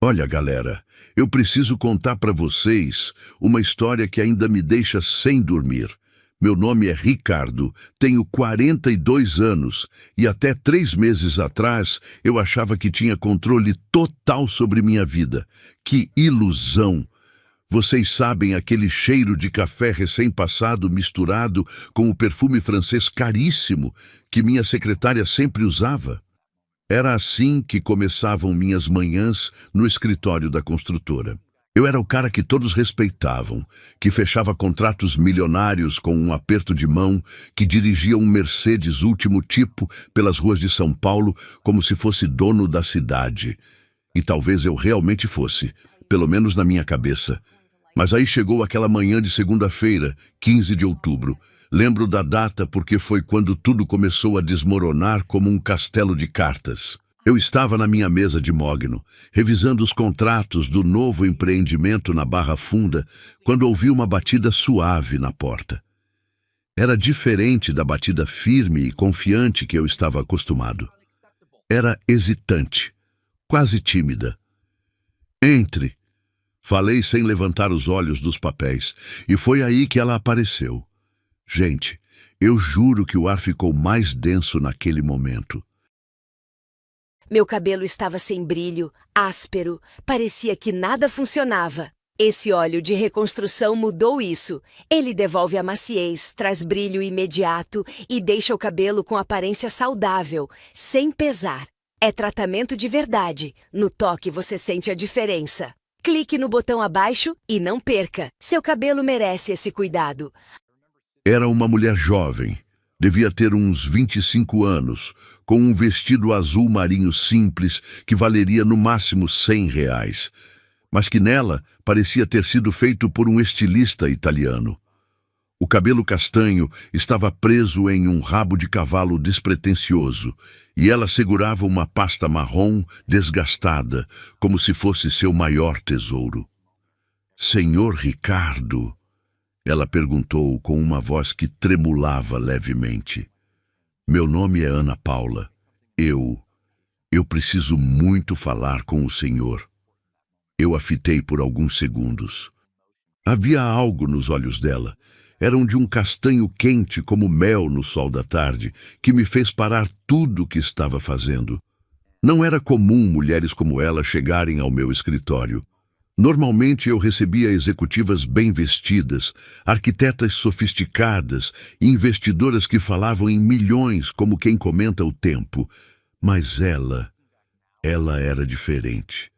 Olha, galera, eu preciso contar para vocês uma história que ainda me deixa sem dormir. Meu nome é Ricardo, tenho 42 anos e até 3 meses atrás eu achava que tinha controle total sobre minha vida. Que ilusão! Vocês sabem aquele cheiro de café recém-passado misturado com o perfume francês caríssimo que minha secretária sempre usava? Era assim que começavam minhas manhãs no escritório da construtora. Eu era o cara que todos respeitavam, que fechava contratos milionários com um aperto de mão, que dirigia um Mercedes último tipo pelas ruas de São Paulo como se fosse dono da cidade. E talvez eu realmente fosse, pelo menos na minha cabeça. Mas aí chegou aquela manhã de segunda-feira, 15 de outubro. Lembro da data porque foi quando tudo começou a desmoronar como um castelo de cartas. Eu estava na minha mesa de mogno, revisando os contratos do novo empreendimento na Barra Funda, quando ouvi uma batida suave na porta. Era diferente da batida firme e confiante que eu estava acostumado. Era hesitante, quase tímida. "Entre", falei sem levantar os olhos dos papéis, e foi aí que ela apareceu. Gente, eu juro que o ar ficou mais denso naquele momento. Meu cabelo estava sem brilho, áspero, parecia que nada funcionava. Esse óleo de reconstrução mudou isso. Ele devolve a maciez, traz brilho imediato e deixa o cabelo com aparência saudável, sem pesar. É tratamento de verdade. No toque você sente a diferença. Clique no botão abaixo e não perca. Seu cabelo merece esse cuidado. Era uma mulher jovem, devia ter uns 25 anos, com um vestido azul marinho simples que valeria no máximo R$ 100, mas que nela parecia ter sido feito por um estilista italiano. O cabelo castanho estava preso em um rabo de cavalo despretensioso, e ela segurava uma pasta marrom desgastada, como se fosse seu maior tesouro. "Senhor Ricardo?", ela perguntou com uma voz que tremulava levemente. "Meu nome é Ana Paula. Eu preciso muito falar com o senhor." Eu a fitei por alguns segundos. Havia algo nos olhos dela. Eram de um castanho quente como mel no sol da tarde, que me fez parar tudo o que estava fazendo. Não era comum mulheres como ela chegarem ao meu escritório. Normalmente eu recebia executivas bem vestidas, arquitetas sofisticadas, investidoras que falavam em milhões como quem comenta o tempo. Mas ela era diferente.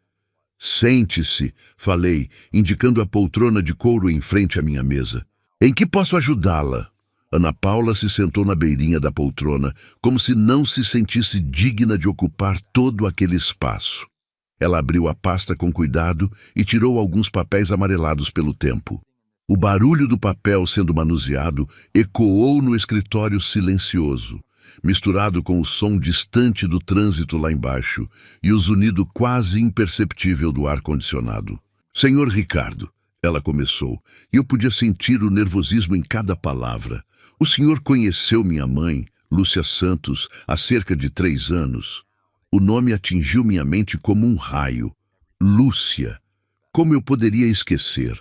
"Sente-se", falei, indicando a poltrona de couro em frente à minha mesa. "Em que posso ajudá-la?" Ana Paula se sentou na beirinha da poltrona, como se não se sentisse digna de ocupar todo aquele espaço. Ela abriu a pasta com cuidado e tirou alguns papéis amarelados pelo tempo. O barulho do papel sendo manuseado ecoou no escritório silencioso, misturado com o som distante do trânsito lá embaixo e o zunido quase imperceptível do ar-condicionado. "Senhor Ricardo", ela começou, e eu podia sentir o nervosismo em cada palavra. "O senhor conheceu minha mãe, Lúcia Santos, há cerca de 3 anos. O nome atingiu minha mente como um raio. Lúcia. Como eu poderia esquecer?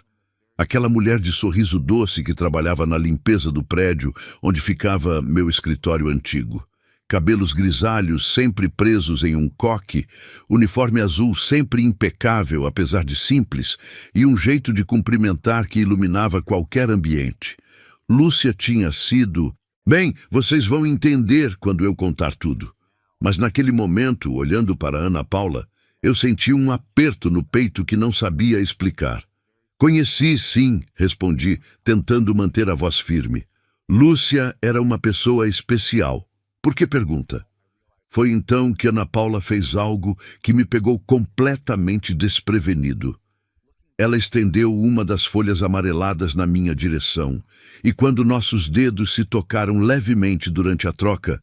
Aquela mulher de sorriso doce que trabalhava na limpeza do prédio onde ficava meu escritório antigo. Cabelos grisalhos sempre presos em um coque, uniforme azul sempre impecável apesar de simples, e um jeito de cumprimentar que iluminava qualquer ambiente. Lúcia tinha sido... Bem, vocês vão entender quando eu contar tudo. Mas naquele momento, olhando para Ana Paula, eu senti um aperto no peito que não sabia explicar. "Conheci, sim", respondi, tentando manter a voz firme. Lúcia era uma pessoa especial. "Por que pergunta?" Foi então que Ana Paula fez algo que me pegou completamente desprevenido. Ela estendeu uma das folhas amareladas na minha direção, e quando nossos dedos se tocaram levemente durante a troca,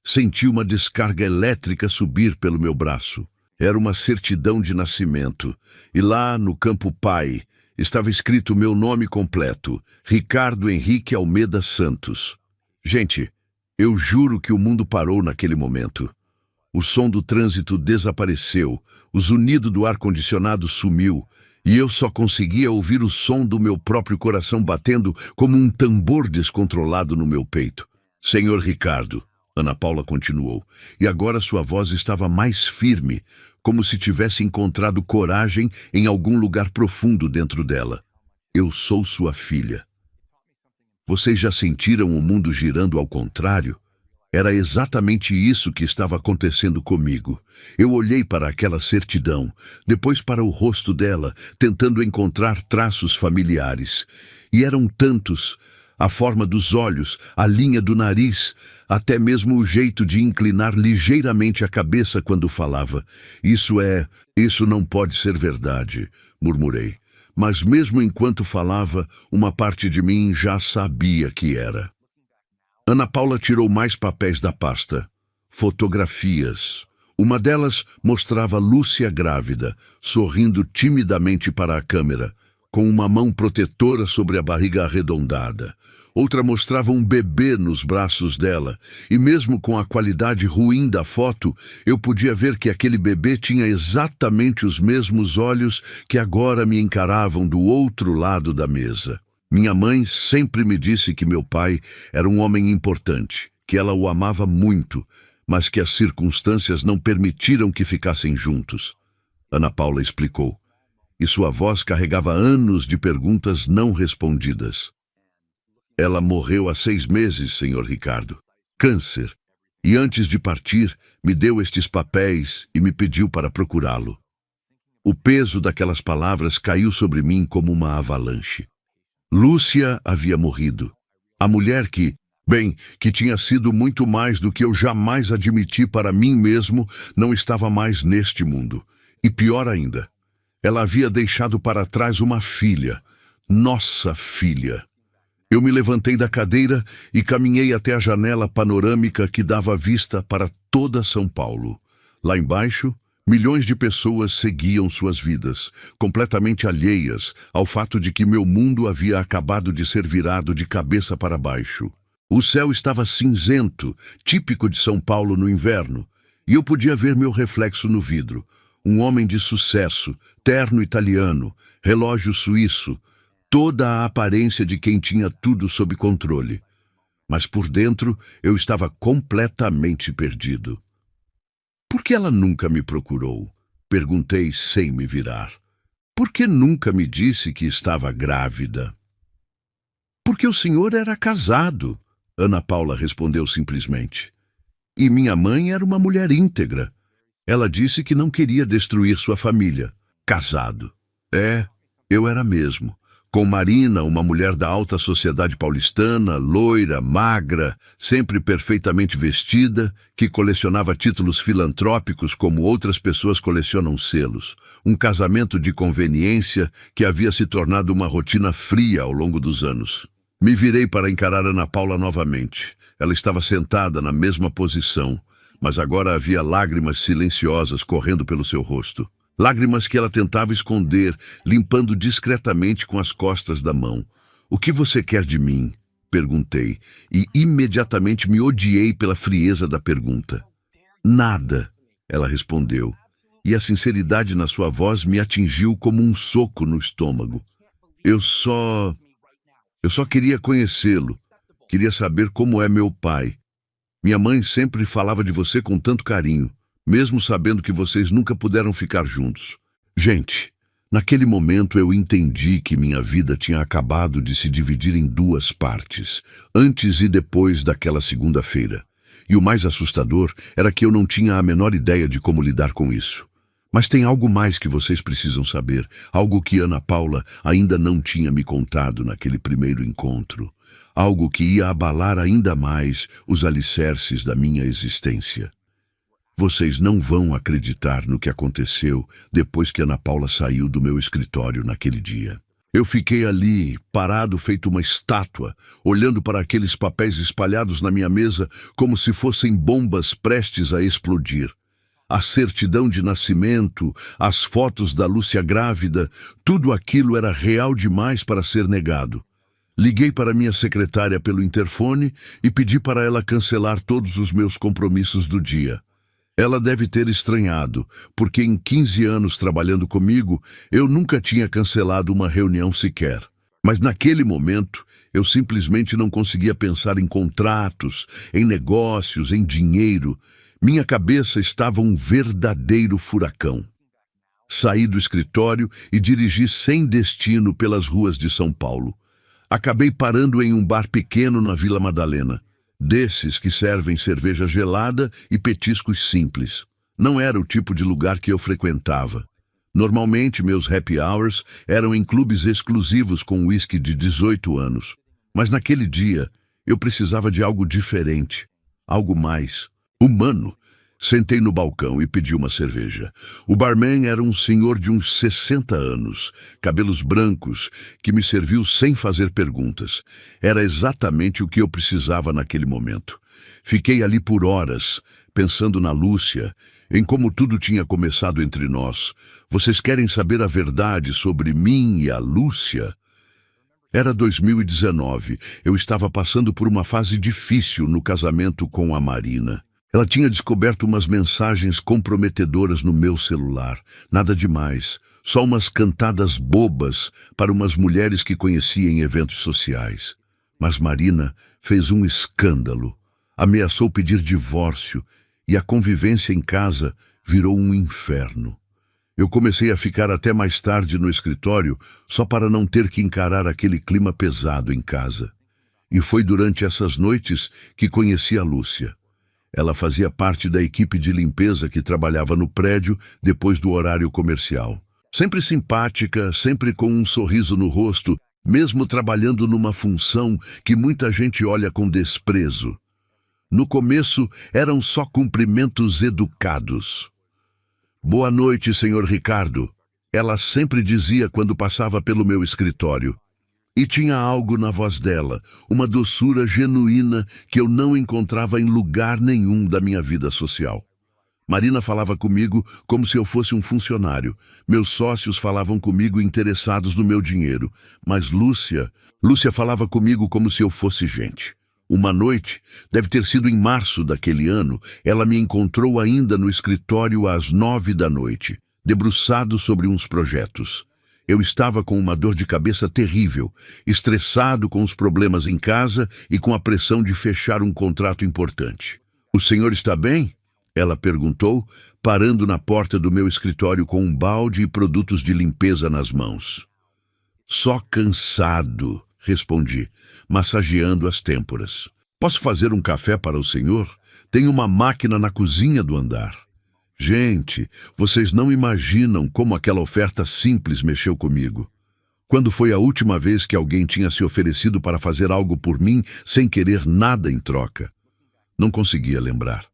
senti uma descarga elétrica subir pelo meu braço. Era uma certidão de nascimento, e lá no campo pai estava escrito meu nome completo, Ricardo Henrique Almeida Santos. Gente, eu juro que o mundo parou naquele momento. O som do trânsito desapareceu, o zunido do ar-condicionado sumiu, e eu só conseguia ouvir o som do meu próprio coração batendo como um tambor descontrolado no meu peito. Senhor Ricardo, Ana Paula continuou, e agora sua voz estava mais firme, como se tivesse encontrado coragem em algum lugar profundo dentro dela. Eu sou sua filha. Vocês já sentiram o mundo girando ao contrário? Era exatamente isso que estava acontecendo comigo. Eu olhei para aquela certidão, depois para o rosto dela, tentando encontrar traços familiares. E eram tantos: a forma dos olhos, a linha do nariz, até mesmo o jeito de inclinar ligeiramente a cabeça quando falava. Isso não pode ser verdade, murmurei. Mas mesmo enquanto falava, uma parte de mim já sabia que era. Ana Paula tirou mais papéis da pasta. Fotografias. Uma delas mostrava Lúcia grávida, sorrindo timidamente para a câmera, com uma mão protetora sobre a barriga arredondada. Outra mostrava um bebê nos braços dela, e mesmo com a qualidade ruim da foto, eu podia ver que aquele bebê tinha exatamente os mesmos olhos que agora me encaravam do outro lado da mesa. Minha mãe sempre me disse que meu pai era um homem importante, que ela o amava muito, mas que as circunstâncias não permitiram que ficassem juntos. Ana Paula explicou, e sua voz carregava anos de perguntas não respondidas. Ela morreu há 6 meses, senhor Ricardo. Câncer. E antes de partir, me deu estes papéis e me pediu para procurá-lo. O peso daquelas palavras caiu sobre mim como uma avalanche. Lúcia havia morrido. A mulher que tinha sido muito mais do que eu jamais admiti para mim mesmo, não estava mais neste mundo. E pior ainda, ela havia deixado para trás uma filha, nossa filha. Eu me levantei da cadeira e caminhei até a janela panorâmica que dava vista para toda São Paulo. Lá embaixo, milhões de pessoas seguiam suas vidas, completamente alheias ao fato de que meu mundo havia acabado de ser virado de cabeça para baixo. O céu estava cinzento, típico de São Paulo no inverno, e eu podia ver meu reflexo no vidro. Um homem de sucesso, terno italiano, relógio suíço, toda a aparência de quem tinha tudo sob controle. Mas por dentro eu estava completamente perdido. Por que ela nunca me procurou? Perguntei sem me virar. Por que nunca me disse que estava grávida? Porque o senhor era casado, Ana Paula respondeu simplesmente. E minha mãe era uma mulher íntegra. Ela disse que não queria destruir sua família. Casado. Eu era mesmo. Com Marina, uma mulher da alta sociedade paulistana, loira, magra, sempre perfeitamente vestida, que colecionava títulos filantrópicos como outras pessoas colecionam selos. Um casamento de conveniência que havia se tornado uma rotina fria ao longo dos anos. Me virei para encarar Ana Paula novamente. Ela estava sentada na mesma posição, mas agora havia lágrimas silenciosas correndo pelo seu rosto. Lágrimas que ela tentava esconder, limpando discretamente com as costas da mão. "O que você quer de mim?" perguntei, e imediatamente me odiei pela frieza da pergunta. "Nada", ela respondeu, e a sinceridade na sua voz me atingiu como um soco no estômago. Eu só queria conhecê-lo, queria saber como é meu pai. Minha mãe sempre falava de você com tanto carinho, mesmo sabendo que vocês nunca puderam ficar juntos. Gente, naquele momento eu entendi que minha vida tinha acabado de se dividir em 2 partes, antes e depois daquela segunda-feira. E o mais assustador era que eu não tinha a menor ideia de como lidar com isso. Mas tem algo mais que vocês precisam saber, algo que Ana Paula ainda não tinha me contado naquele primeiro encontro, algo que ia abalar ainda mais os alicerces da minha existência. Vocês não vão acreditar no que aconteceu depois que Ana Paula saiu do meu escritório naquele dia. Eu fiquei ali, parado feito uma estátua, olhando para aqueles papéis espalhados na minha mesa como se fossem bombas prestes a explodir. A certidão de nascimento, as fotos da Lúcia grávida, tudo aquilo era real demais para ser negado. Liguei para minha secretária pelo interfone e pedi para ela cancelar todos os meus compromissos do dia. Ela deve ter estranhado, porque em 15 anos trabalhando comigo, eu nunca tinha cancelado uma reunião sequer. Mas naquele momento, eu simplesmente não conseguia pensar em contratos, em negócios, em dinheiro. Minha cabeça estava um verdadeiro furacão. Saí do escritório e dirigi sem destino pelas ruas de São Paulo. Acabei parando em um bar pequeno na Vila Madalena, desses que servem cerveja gelada e petiscos simples. Não era o tipo de lugar que eu frequentava. Normalmente, meus happy hours eram em clubes exclusivos com uísque de 18 anos. Mas naquele dia, eu precisava de algo diferente, algo mais humano. Sentei no balcão e pedi uma cerveja. O barman era um senhor de uns 60 anos, cabelos brancos, que me serviu sem fazer perguntas. Era exatamente o que eu precisava naquele momento. Fiquei ali por horas, pensando na Lúcia, em como tudo tinha começado entre nós. Vocês querem saber a verdade sobre mim e a Lúcia? Era 2019. Eu estava passando por uma fase difícil no casamento com a Marina. Ela tinha descoberto umas mensagens comprometedoras no meu celular. Nada demais, só umas cantadas bobas para umas mulheres que conhecia em eventos sociais. Mas Marina fez um escândalo, ameaçou pedir divórcio e a convivência em casa virou um inferno. Eu comecei a ficar até mais tarde no escritório só para não ter que encarar aquele clima pesado em casa. E foi durante essas noites que conheci a Lúcia. Ela fazia parte da equipe de limpeza que trabalhava no prédio depois do horário comercial. Sempre simpática, sempre com um sorriso no rosto, mesmo trabalhando numa função que muita gente olha com desprezo. No começo, eram só cumprimentos educados. "Boa noite, senhor Ricardo", ela sempre dizia quando passava pelo meu escritório. E tinha algo na voz dela, uma doçura genuína que eu não encontrava em lugar nenhum da minha vida social. Marina falava comigo como se eu fosse um funcionário. Meus sócios falavam comigo interessados no meu dinheiro. Mas Lúcia falava comigo como se eu fosse gente. Uma noite, deve ter sido em março daquele ano, ela me encontrou ainda no escritório às 9 da noite, debruçado sobre uns projetos. Eu estava com uma dor de cabeça terrível, estressado com os problemas em casa e com a pressão de fechar um contrato importante. "O senhor está bem?" ela perguntou, parando na porta do meu escritório com um balde e produtos de limpeza nas mãos. "Só cansado", respondi, massageando as têmporas. "Posso fazer um café para o senhor? Tem uma máquina na cozinha do andar." Gente, vocês não imaginam como aquela oferta simples mexeu comigo. Quando foi a última vez que alguém tinha se oferecido para fazer algo por mim sem querer nada em troca? Não conseguia lembrar.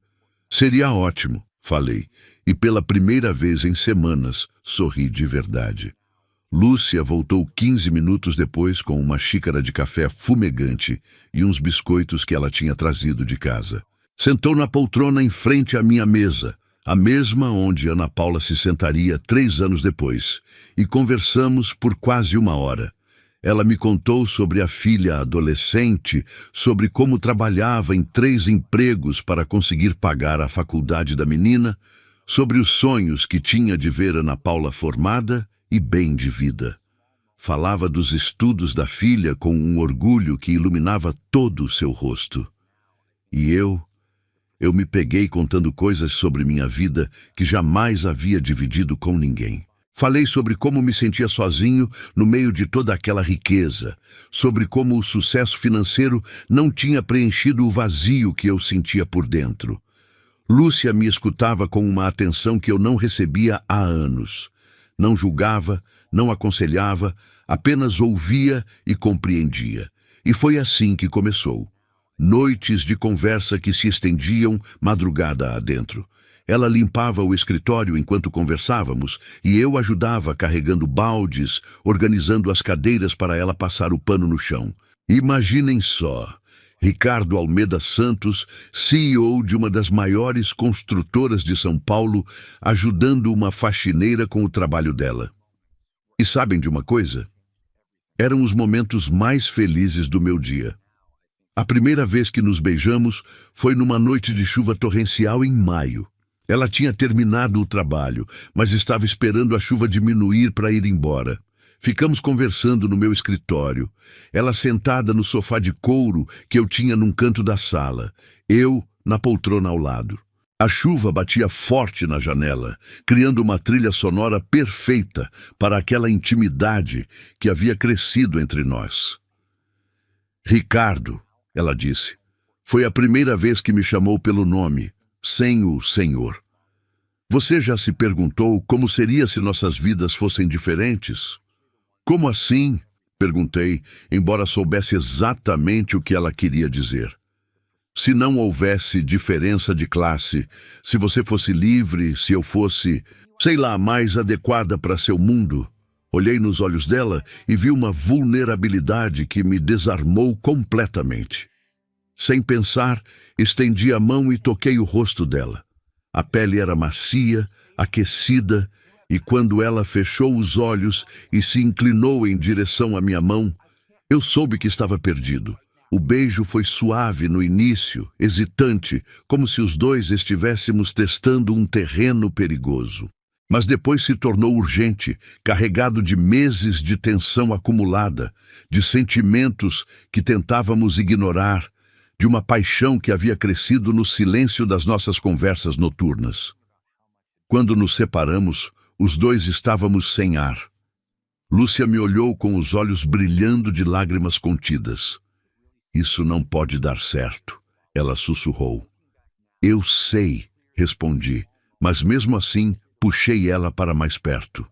"Seria ótimo", falei, e pela primeira vez em semanas sorri de verdade. Lúcia voltou 15 minutos depois com uma xícara de café fumegante e uns biscoitos que ela tinha trazido de casa. Sentou na poltrona em frente à minha mesa, a mesma onde Ana Paula se sentaria 3 anos depois, e conversamos por quase 1 hora. Ela me contou sobre a filha adolescente, sobre como trabalhava em 3 empregos para conseguir pagar a faculdade da menina, sobre os sonhos que tinha de ver Ana Paula formada e bem de vida. Falava dos estudos da filha com um orgulho que iluminava todo o seu rosto. E eu me peguei contando coisas sobre minha vida que jamais havia dividido com ninguém. Falei sobre como me sentia sozinho no meio de toda aquela riqueza, sobre como o sucesso financeiro não tinha preenchido o vazio que eu sentia por dentro. Lúcia me escutava com uma atenção que eu não recebia há anos. Não julgava, não aconselhava, apenas ouvia e compreendia. E foi assim que começou. Noites de conversa que se estendiam madrugada adentro. Ela limpava o escritório enquanto conversávamos e eu ajudava carregando baldes, organizando as cadeiras para ela passar o pano no chão. Imaginem só, Ricardo Almeida Santos, CEO de uma das maiores construtoras de São Paulo, ajudando uma faxineira com o trabalho dela. E sabem de uma coisa? Eram os momentos mais felizes do meu dia. A primeira vez que nos beijamos foi numa noite de chuva torrencial em maio. Ela tinha terminado o trabalho, mas estava esperando a chuva diminuir para ir embora. Ficamos conversando no meu escritório, ela sentada no sofá de couro que eu tinha num canto da sala, eu na poltrona ao lado. A chuva batia forte na janela, criando uma trilha sonora perfeita para aquela intimidade que havia crescido entre nós. Ricardo, ela disse, foi a primeira vez que me chamou pelo nome, sem o senhor. Você já se perguntou como seria se nossas vidas fossem diferentes? Como assim? Perguntei, embora soubesse exatamente o que ela queria dizer. Se não houvesse diferença de classe, se você fosse livre, se eu fosse, sei lá, mais adequada para seu mundo. Olhei nos olhos dela e vi uma vulnerabilidade que me desarmou completamente. Sem pensar, estendi a mão e toquei o rosto dela. A pele era macia, aquecida, e quando ela fechou os olhos e se inclinou em direção à minha mão, eu soube que estava perdido. O beijo foi suave no início, hesitante, como se os dois estivéssemos testando um terreno perigoso. Mas depois se tornou urgente, carregado de meses de tensão acumulada, de sentimentos que tentávamos ignorar, de uma paixão que havia crescido no silêncio das nossas conversas noturnas. Quando nos separamos, os dois estávamos sem ar. Lúcia me olhou com os olhos brilhando de lágrimas contidas. Isso não pode dar certo, ela sussurrou. Eu sei, respondi, mas mesmo assim puxei ela para mais perto.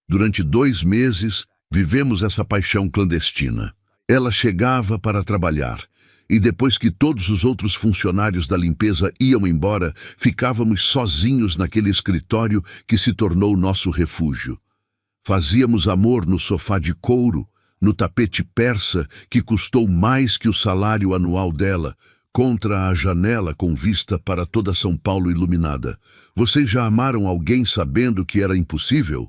Durante 2 meses, vivemos essa paixão clandestina. Ela chegava para trabalhar, e depois que todos os outros funcionários da limpeza iam embora, ficávamos sozinhos naquele escritório que se tornou nosso refúgio. Fazíamos amor no sofá de couro, no tapete persa que custou mais que o salário anual dela, contra a janela com vista para toda São Paulo iluminada. Vocês já amaram alguém sabendo que era impossível?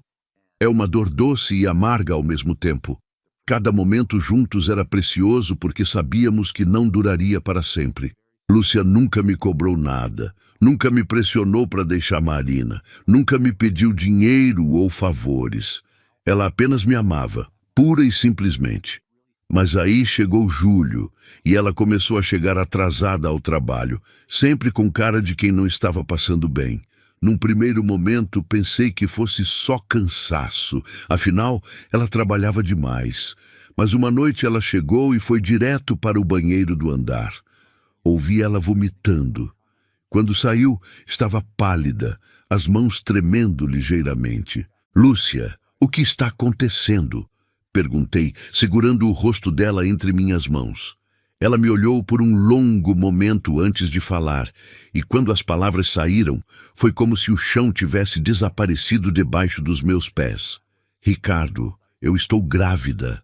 É uma dor doce e amarga ao mesmo tempo. Cada momento juntos era precioso porque sabíamos que não duraria para sempre. Lúcia nunca me cobrou nada, nunca me pressionou para deixar Marina, nunca me pediu dinheiro ou favores. Ela apenas me amava, pura e simplesmente. Mas aí chegou julho e ela começou a chegar atrasada ao trabalho, sempre com cara de quem não estava passando bem. Num primeiro momento, pensei que fosse só cansaço. Afinal, ela trabalhava demais. Mas uma noite ela chegou e foi direto para o banheiro do andar. Ouvi ela vomitando. Quando saiu, estava pálida, as mãos tremendo ligeiramente. Lúcia, o que está acontecendo? Perguntei, segurando o rosto dela entre minhas mãos. Ela me olhou por um longo momento antes de falar, e quando as palavras saíram, foi como se o chão tivesse desaparecido debaixo dos meus pés. Ricardo, eu estou grávida.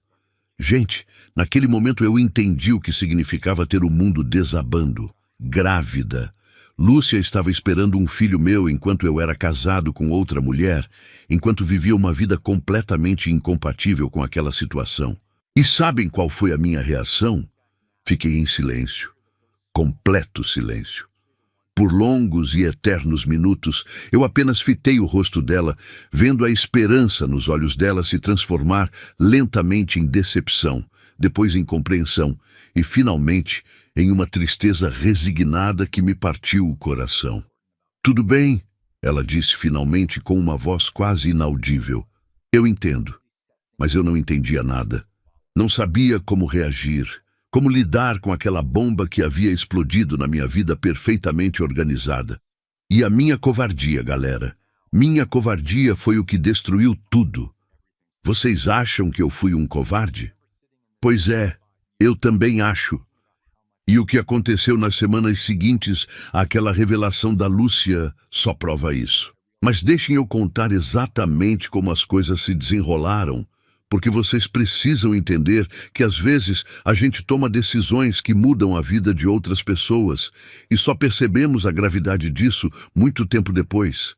Gente, naquele momento eu entendi o que significava ter o mundo desabando. Grávida. Lúcia estava esperando um filho meu enquanto eu era casado com outra mulher, enquanto vivia uma vida completamente incompatível com aquela situação. E sabem qual foi a minha reação? Fiquei em silêncio, completo silêncio. Por longos e eternos minutos, eu apenas fitei o rosto dela, vendo a esperança nos olhos dela se transformar lentamente em decepção, depois em compreensão e, finalmente, em uma tristeza resignada que me partiu o coração. Tudo bem, ela disse finalmente com uma voz quase inaudível. Eu entendo, mas eu não entendia nada. Não sabia como reagir. Como lidar com aquela bomba que havia explodido na minha vida perfeitamente organizada. E a minha covardia, galera. Minha covardia foi o que destruiu tudo. Vocês acham que eu fui um covarde? Pois é, eu também acho. E o que aconteceu nas semanas seguintes àquela revelação da Lúcia só prova isso. Mas deixem eu contar exatamente como as coisas se desenrolaram, porque vocês precisam entender que às vezes a gente toma decisões que mudam a vida de outras pessoas e só percebemos a gravidade disso muito tempo depois.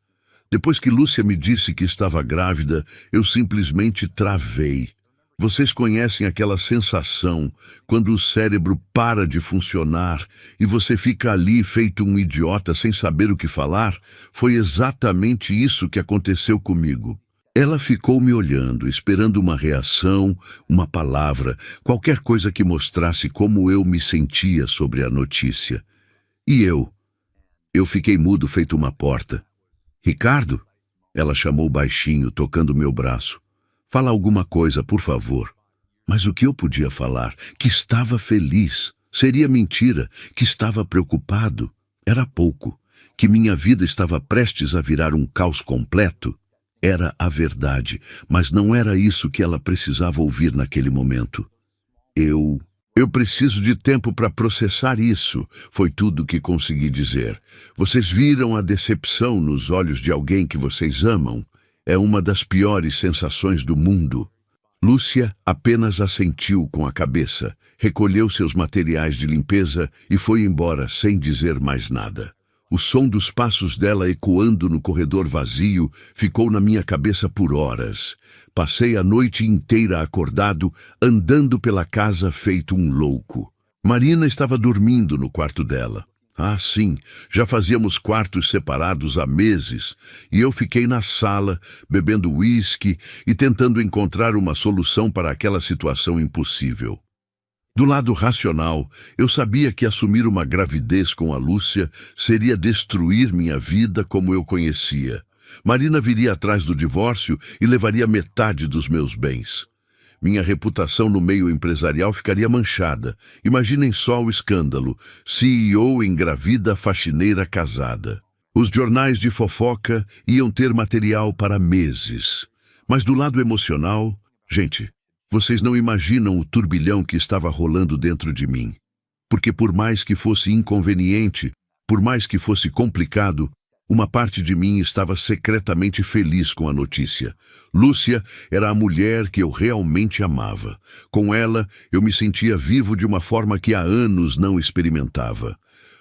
Depois que Lúcia me disse que estava grávida, eu simplesmente travei. Vocês conhecem aquela sensação quando o cérebro para de funcionar e você fica ali feito um idiota sem saber o que falar? Foi exatamente isso que aconteceu comigo. Ela ficou me olhando, esperando uma reação, uma palavra, qualquer coisa que mostrasse como eu me sentia sobre a notícia. E eu fiquei mudo feito uma porta. Ricardo? Ela chamou baixinho, tocando meu braço. Fala alguma coisa, por favor. Mas o que eu podia falar? Que estava feliz. Seria mentira. Que estava preocupado. Era pouco. Que minha vida estava prestes a virar um caos completo. Era a verdade, mas não era isso que ela precisava ouvir naquele momento. Eu preciso de tempo para processar isso, foi tudo que consegui dizer. Vocês viram a decepção nos olhos de alguém que vocês amam? É uma das piores sensações do mundo. Lúcia apenas assentiu com a cabeça, recolheu seus materiais de limpeza e foi embora sem dizer mais nada. O som dos passos dela ecoando no corredor vazio ficou na minha cabeça por horas. Passei a noite inteira acordado, andando pela casa feito um louco. Marina estava dormindo no quarto dela. Ah, sim, já fazíamos quartos separados há meses, e eu fiquei na sala, bebendo uísque e tentando encontrar uma solução para aquela situação impossível. Do lado racional, eu sabia que assumir uma gravidez com a Lúcia seria destruir minha vida como eu conhecia. Marina viria atrás do divórcio e levaria metade dos meus bens. Minha reputação no meio empresarial ficaria manchada. Imaginem só o escândalo. CEO engravida faxineira casada. Os jornais de fofoca iam ter material para meses. Mas do lado emocional, gente, vocês não imaginam o turbilhão que estava rolando dentro de mim. Porque por mais que fosse inconveniente, por mais que fosse complicado, uma parte de mim estava secretamente feliz com a notícia. Lúcia era a mulher que eu realmente amava. Com ela, eu me sentia vivo de uma forma que há anos não experimentava.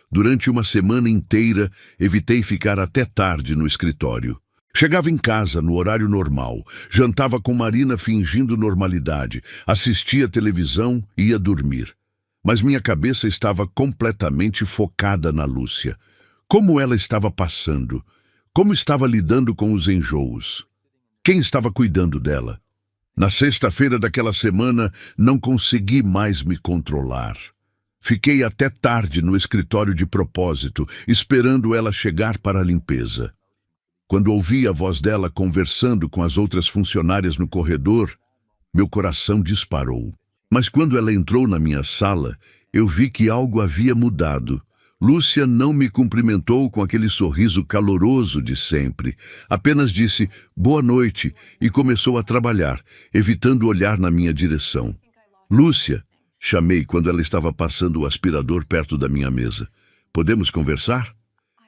Durante uma semana inteira, evitei ficar até tarde no escritório. Chegava em casa no horário normal, jantava com Marina fingindo normalidade, assistia televisão e ia dormir. Mas minha cabeça estava completamente focada na Lúcia. Como ela estava passando? Como estava lidando com os enjoos? Quem estava cuidando dela? Na sexta-feira daquela semana, não consegui mais me controlar. Fiquei até tarde no escritório de propósito, esperando ela chegar para a limpeza. Quando ouvi a voz dela conversando com as outras funcionárias no corredor, meu coração disparou. Mas quando ela entrou na minha sala, eu vi que algo havia mudado. Lúcia não me cumprimentou com aquele sorriso caloroso de sempre. Apenas disse boa noite e começou a trabalhar, evitando olhar na minha direção. Lúcia, chamei quando ela estava passando o aspirador perto da minha mesa. Podemos conversar?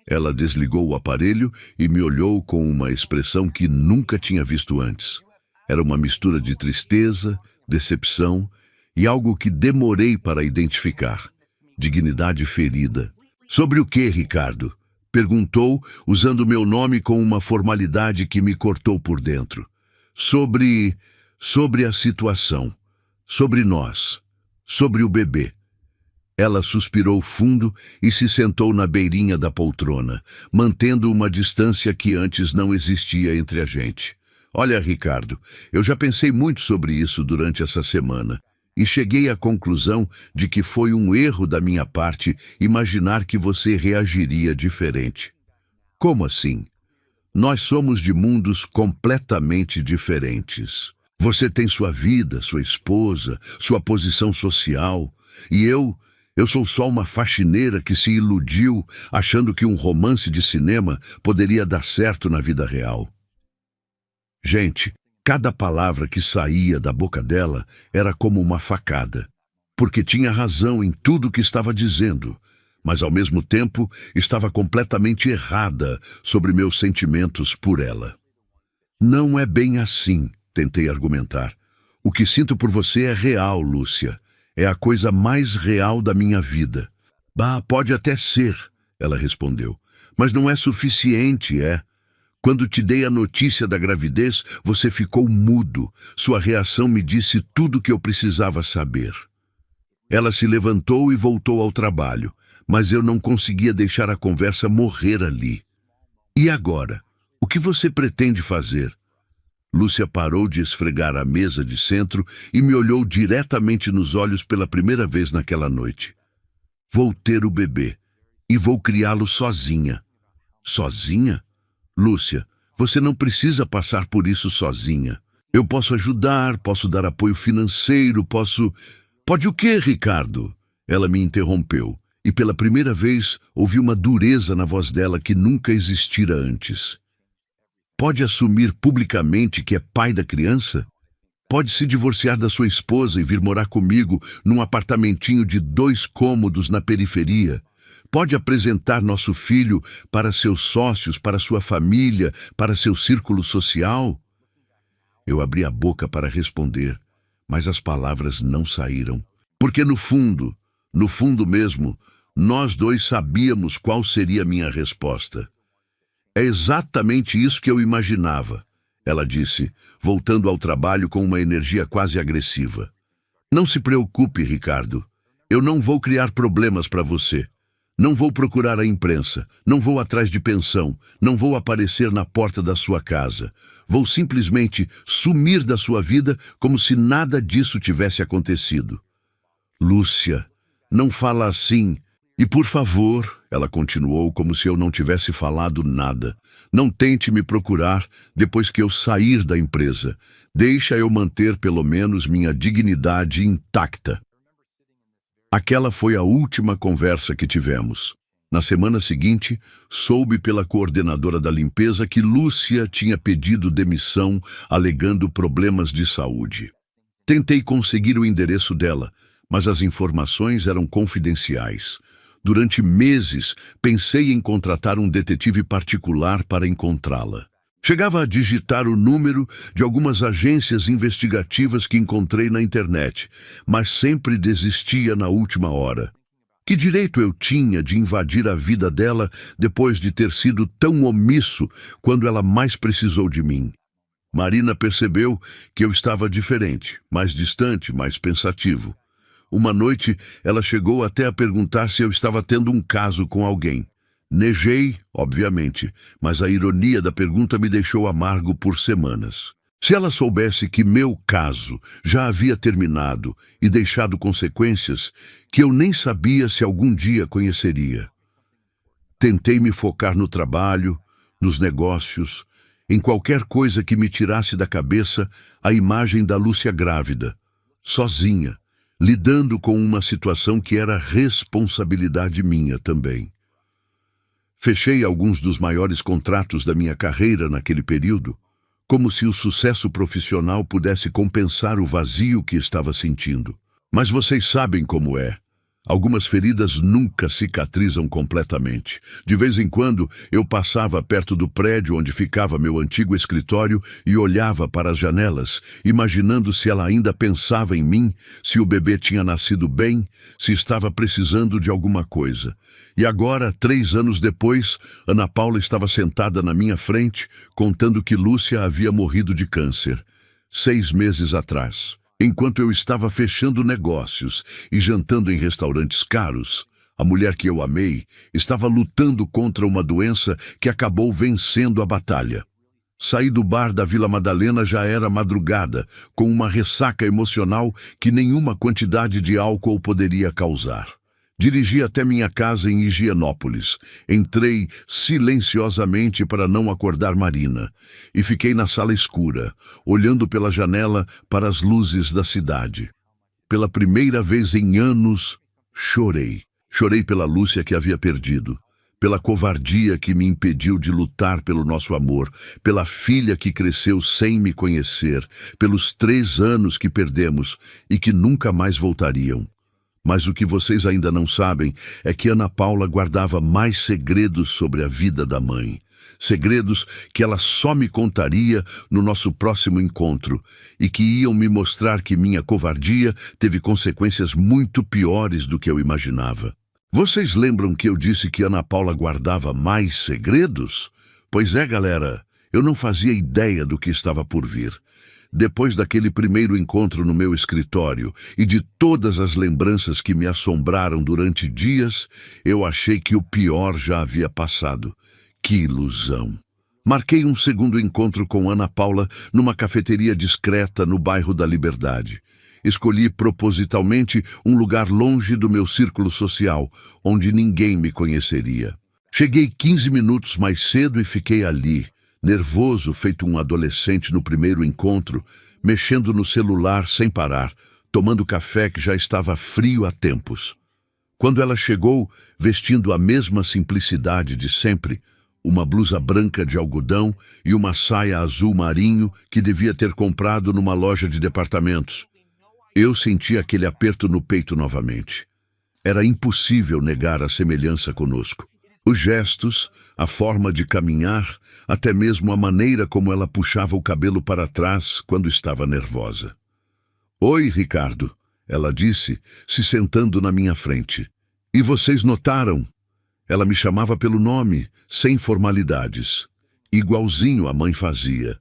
Ela desligou o aparelho e me olhou com uma expressão que nunca tinha visto antes. Era uma mistura de tristeza, decepção e algo que demorei para identificar. Dignidade ferida. Sobre o que, Ricardo? Perguntou, usando meu nome com uma formalidade que me cortou por dentro. Sobre a situação. Sobre nós. Sobre o bebê. Ela suspirou fundo e se sentou na beirinha da poltrona, mantendo uma distância que antes não existia entre a gente. Olha, Ricardo, eu já pensei muito sobre isso durante essa semana e cheguei à conclusão de que foi um erro da minha parte imaginar que você reagiria diferente. Como assim? Nós somos de mundos completamente diferentes. Você tem sua vida, sua esposa, sua posição social, e eu sou só uma faxineira que se iludiu achando que um romance de cinema poderia dar certo na vida real. Gente, cada palavra que saía da boca dela era como uma facada, porque tinha razão em tudo que estava dizendo, mas ao mesmo tempo estava completamente errada sobre meus sentimentos por ela. Não é bem assim, tentei argumentar. O que sinto por você é real, Lúcia. É a coisa mais real da minha vida. Bah, pode até ser, ela respondeu. Mas não é suficiente, é? Quando te dei a notícia da gravidez, você ficou mudo. Sua reação me disse tudo o que eu precisava saber. Ela se levantou e voltou ao trabalho, mas eu não conseguia deixar a conversa morrer ali. E agora? O que você pretende fazer? Lúcia parou de esfregar a mesa de centro e me olhou diretamente nos olhos pela primeira vez naquela noite. Vou ter o bebê e vou criá-lo sozinha. Sozinha? Lúcia, você não precisa passar por isso sozinha. Eu posso ajudar, posso dar apoio financeiro, posso... Pode o quê, Ricardo? Ela me interrompeu, e pela primeira vez ouvi uma dureza na voz dela que nunca existira antes. Pode assumir publicamente que é pai da criança? Pode se divorciar da sua esposa e vir morar comigo num apartamentinho de 2 cômodos na periferia? Pode apresentar nosso filho para seus sócios, para sua família, para seu círculo social? Eu abri a boca para responder, mas as palavras não saíram. Porque no fundo mesmo, nós dois sabíamos qual seria a minha resposta. É exatamente isso que eu imaginava, ela disse, voltando ao trabalho com uma energia quase agressiva. Não se preocupe, Ricardo. Eu não vou criar problemas para você. Não vou procurar a imprensa, não vou atrás de pensão, não vou aparecer na porta da sua casa. Vou simplesmente sumir da sua vida como se nada disso tivesse acontecido. Lúcia, não fala assim. E por favor, ela continuou como se eu não tivesse falado nada, não tente me procurar depois que eu sair da empresa. Deixa eu manter pelo menos minha dignidade intacta. Aquela foi a última conversa que tivemos. Na semana seguinte, soube pela coordenadora da limpeza que Lúcia tinha pedido demissão alegando problemas de saúde. Tentei conseguir o endereço dela, mas as informações eram confidenciais. Durante meses, pensei em contratar um detetive particular para encontrá-la. Chegava a digitar o número de algumas agências investigativas que encontrei na internet, mas sempre desistia na última hora. Que direito eu tinha de invadir a vida dela depois de ter sido tão omisso quando ela mais precisou de mim? Marina percebeu que eu estava diferente, mais distante, mais pensativo. Uma noite, ela chegou até a perguntar se eu estava tendo um caso com alguém. Negei, obviamente, mas a ironia da pergunta me deixou amargo por semanas. Se ela soubesse que meu caso já havia terminado e deixado consequências que eu nem sabia se algum dia conheceria. Tentei me focar no trabalho, nos negócios, em qualquer coisa que me tirasse da cabeça a imagem da Lúcia grávida, sozinha, lidando com uma situação que era responsabilidade minha também. Fechei alguns dos maiores contratos da minha carreira naquele período, como se o sucesso profissional pudesse compensar o vazio que estava sentindo. Mas vocês sabem como é. Algumas feridas nunca cicatrizam completamente. De vez em quando, eu passava perto do prédio onde ficava meu antigo escritório e olhava para as janelas, imaginando se ela ainda pensava em mim, se o bebê tinha nascido bem, se estava precisando de alguma coisa. E agora, 3 anos depois, Ana Paula estava sentada na minha frente, contando que Lúcia havia morrido de câncer, 6 meses atrás. Enquanto eu estava fechando negócios e jantando em restaurantes caros, a mulher que eu amei estava lutando contra uma doença que acabou vencendo a batalha. Saí do bar da Vila Madalena já era madrugada, com uma ressaca emocional que nenhuma quantidade de álcool poderia causar. Dirigi até minha casa em Higienópolis. Entrei silenciosamente para não acordar Marina e fiquei na sala escura, olhando pela janela para as luzes da cidade. Pela primeira vez em anos, chorei. Chorei pela Lúcia que havia perdido, pela covardia que me impediu de lutar pelo nosso amor, pela filha que cresceu sem me conhecer, pelos 3 anos que perdemos e que nunca mais voltariam. Mas o que vocês ainda não sabem é que Ana Paula guardava mais segredos sobre a vida da mãe. Segredos que ela só me contaria no nosso próximo encontro e que iam me mostrar que minha covardia teve consequências muito piores do que eu imaginava. Vocês lembram que eu disse que Ana Paula guardava mais segredos? Pois é, galera, Eu não fazia ideia do que estava por vir. Depois daquele primeiro encontro no meu escritório e de todas as lembranças que me assombraram durante dias, eu achei que o pior já havia passado. Que ilusão! Marquei um segundo encontro com Ana Paula numa cafeteria discreta no bairro da Liberdade. Escolhi propositalmente um lugar longe do meu círculo social, onde ninguém me conheceria. Cheguei 15 minutos mais cedo e fiquei ali, nervoso feito um adolescente no primeiro encontro, mexendo no celular sem parar, tomando café que já estava frio há tempos. Quando ela chegou, vestindo a mesma simplicidade de sempre, uma blusa branca de algodão e uma saia azul marinho que devia ter comprado numa loja de departamentos, eu senti aquele aperto no peito novamente. Era impossível negar a semelhança conosco. Os gestos, a forma de caminhar, até mesmo a maneira como ela puxava o cabelo para trás quando estava nervosa. "Oi, Ricardo", ela disse, se sentando na minha frente. "E vocês notaram?" Ela me chamava pelo nome, sem formalidades, igualzinho a mãe fazia.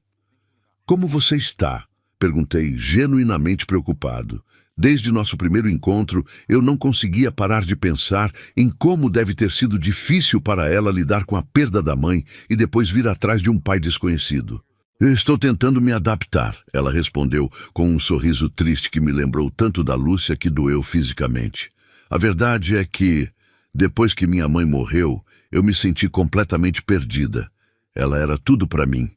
"Como você está?" Perguntei, genuinamente preocupado. Desde nosso primeiro encontro, eu não conseguia parar de pensar em como deve ter sido difícil para ela lidar com a perda da mãe e depois vir atrás de um pai desconhecido. "Estou tentando me adaptar", ela respondeu com um sorriso triste que me lembrou tanto da Lúcia que doeu fisicamente. "A verdade é que, depois que minha mãe morreu, eu me senti completamente perdida. Ela era tudo para mim."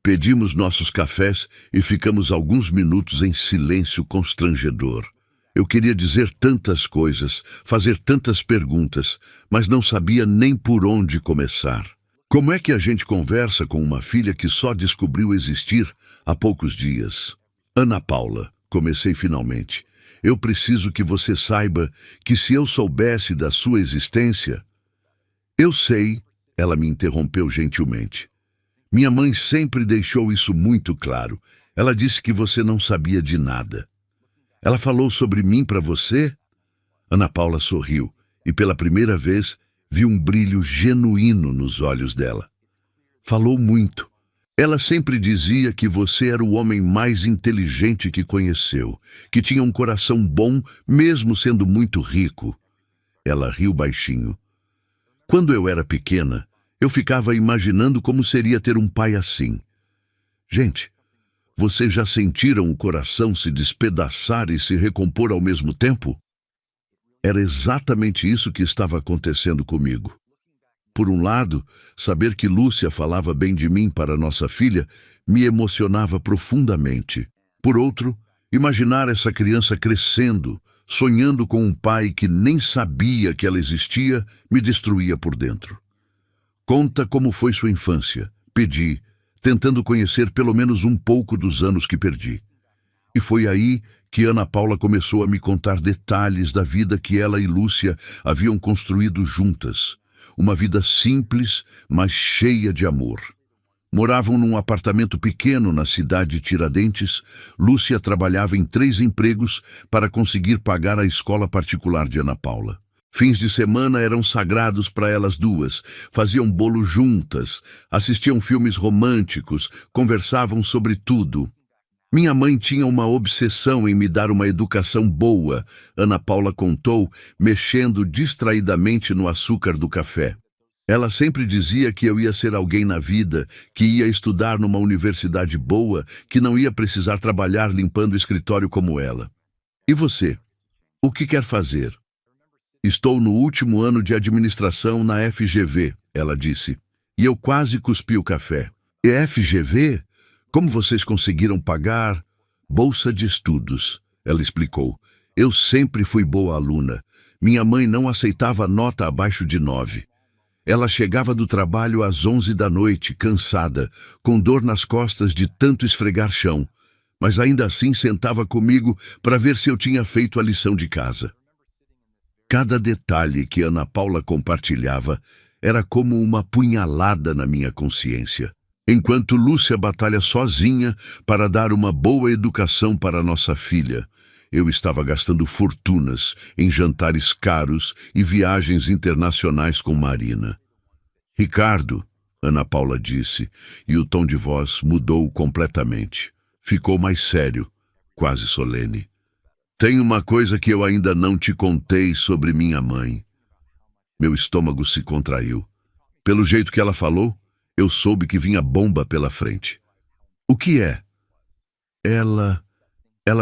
Pedimos nossos cafés e ficamos alguns minutos em silêncio constrangedor. Eu queria dizer tantas coisas, fazer tantas perguntas, mas não sabia nem por onde começar. "Como é que a gente conversa com uma filha que só descobriu existir há poucos dias?" "Ana Paula", comecei finalmente, "eu preciso que você saiba que se eu soubesse da sua existência..." "Eu sei", ela me interrompeu gentilmente. "Minha mãe sempre deixou isso muito claro. Ela disse que você não sabia de nada." "Ela falou sobre mim para você?" Ana Paula sorriu e pela primeira vez vi um brilho genuíno nos olhos dela. "Falou muito. Ela sempre dizia que você era o homem mais inteligente que conheceu, que tinha um coração bom mesmo sendo muito rico." Ela riu baixinho. "Quando eu era pequena, eu ficava imaginando como seria ter um pai assim." Gente, vocês já sentiram o coração se despedaçar e se recompor ao mesmo tempo? Era exatamente isso que estava acontecendo comigo. Por um lado, saber que Lúcia falava bem de mim para nossa filha me emocionava profundamente. Por outro, imaginar essa criança crescendo, sonhando com um pai que nem sabia que ela existia, me destruía por dentro. "Conta como foi sua infância", pedi, tentando conhecer pelo menos um pouco dos anos que perdi. E foi aí que Ana Paula começou a me contar detalhes da vida que ela e Lúcia haviam construído juntas. Uma vida simples, mas cheia de amor. Moravam num apartamento pequeno na cidade de Tiradentes. Lúcia trabalhava em 3 empregos para conseguir pagar a escola particular de Ana Paula. Fins de semana eram sagrados para elas duas, faziam bolo juntas, assistiam filmes românticos, conversavam sobre tudo. Minha mãe tinha uma obsessão em me dar uma educação boa, Ana Paula contou, mexendo distraidamente no açúcar do café. Ela sempre dizia que eu ia ser alguém na vida, que ia estudar numa universidade boa, que não ia precisar trabalhar limpando o escritório como ela. "E você? O que quer fazer?" "Estou no último ano de administração na FGV", ela disse. E eu quase cuspi o café. "E FGV? Como vocês conseguiram pagar?" "Bolsa de estudos", ela explicou. "Eu sempre fui boa aluna. Minha mãe não aceitava nota abaixo de 9. Ela chegava do trabalho às 11 da noite, cansada, com dor nas costas de tanto esfregar chão, mas ainda assim sentava comigo para ver se eu tinha feito a lição de casa." Cada detalhe que Ana Paula compartilhava era como uma punhalada na minha consciência. Enquanto Lúcia batalha sozinha para dar uma boa educação para nossa filha, eu estava gastando fortunas em jantares caros e viagens internacionais com Marina. "Ricardo", Ana Paula disse, e o tom de voz mudou completamente. Ficou mais sério, quase solene. Tem uma coisa que eu ainda não te contei sobre minha mãe. Meu estômago se contraiu. Pelo jeito que ela falou, eu soube que vinha bomba pela frente. O que é? Ela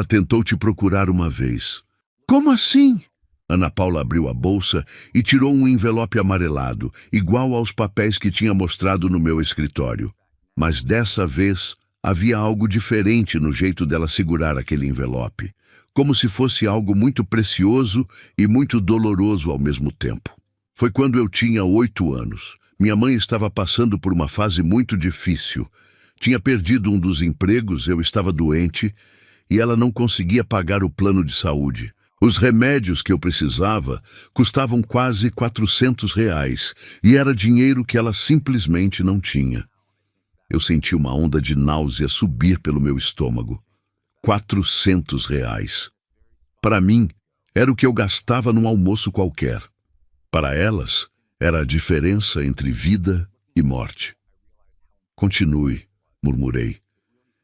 tentou te procurar uma vez. Como assim? Ana Paula abriu a bolsa e tirou um envelope amarelado, igual aos papéis que tinha mostrado no meu escritório. Mas dessa vez havia algo diferente no jeito dela segurar aquele envelope, como se fosse algo muito precioso e muito doloroso ao mesmo tempo. Foi quando eu tinha 8 anos. Minha mãe estava passando por uma fase muito difícil. Tinha perdido um dos empregos, eu estava doente e ela não conseguia pagar o plano de saúde. Os remédios que eu precisava custavam quase R$ 400 e era dinheiro que ela simplesmente não tinha. Eu senti uma onda de náusea subir pelo meu estômago. R$ 400. Para mim, era o que eu gastava num almoço qualquer. Para elas, era a diferença entre vida e morte. Continue, murmurei.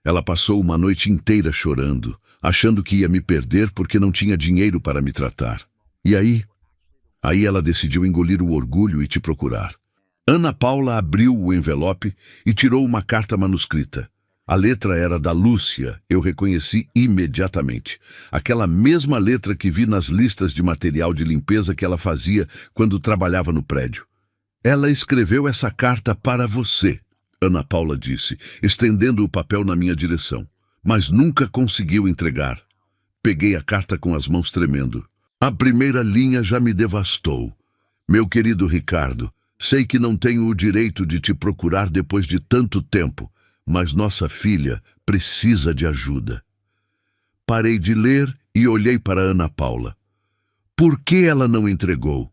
Ela passou uma noite inteira chorando, achando que ia me perder porque não tinha dinheiro para me tratar. E aí ela decidiu engolir o orgulho e te procurar. Ana Paula abriu o envelope e tirou uma carta manuscrita. A letra era da Lúcia, eu reconheci imediatamente. Aquela mesma letra que vi nas listas de material de limpeza que ela fazia quando trabalhava no prédio. Ela escreveu essa carta para você, Ana Paula disse, estendendo o papel na minha direção. Mas nunca conseguiu entregar. Peguei a carta com as mãos tremendo. A primeira linha já me devastou. Meu querido Ricardo, sei que não tenho o direito de te procurar depois de tanto tempo, mas nossa filha precisa de ajuda. Parei de ler e olhei para Ana Paula. Por que ela não entregou?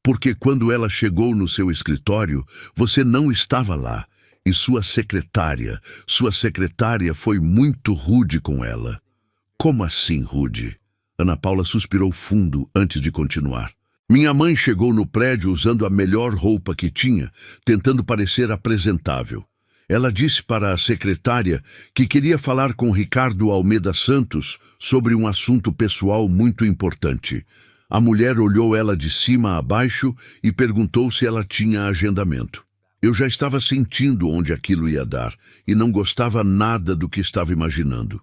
Porque quando ela chegou no seu escritório, você não estava lá. E sua secretária foi muito rude com ela. Como assim, rude? Ana Paula suspirou fundo antes de continuar. Minha mãe chegou no prédio usando a melhor roupa que tinha, tentando parecer apresentável. Ela disse para a secretária que queria falar com Ricardo Almeida Santos sobre um assunto pessoal muito importante. A mulher olhou ela de cima a baixo e perguntou se ela tinha agendamento. Eu já estava sentindo onde aquilo ia dar e não gostava nada do que estava imaginando.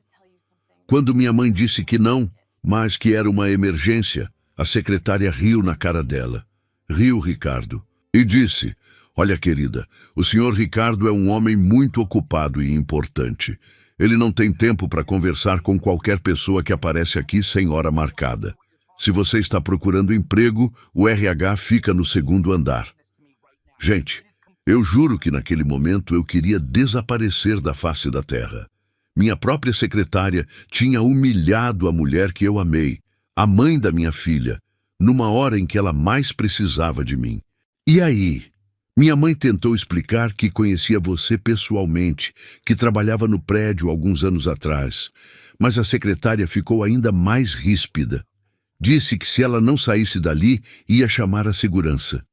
Quando minha mãe disse que não, mas que era uma emergência, a secretária riu na cara dela. Riu, Ricardo, e disse: olha, querida, o senhor Ricardo é um homem muito ocupado e importante. Ele não tem tempo para conversar com qualquer pessoa que aparece aqui sem hora marcada. Se você está procurando emprego, o RH fica no 2º andar. Gente, eu juro que naquele momento eu queria desaparecer da face da terra. Minha própria secretária tinha humilhado a mulher que eu amei, a mãe da minha filha, numa hora em que ela mais precisava de mim. E aí? Minha mãe tentou explicar que conhecia você pessoalmente, que trabalhava no prédio alguns anos atrás, mas a secretária ficou ainda mais ríspida. Disse que se ela não saísse dali, ia chamar a segurança.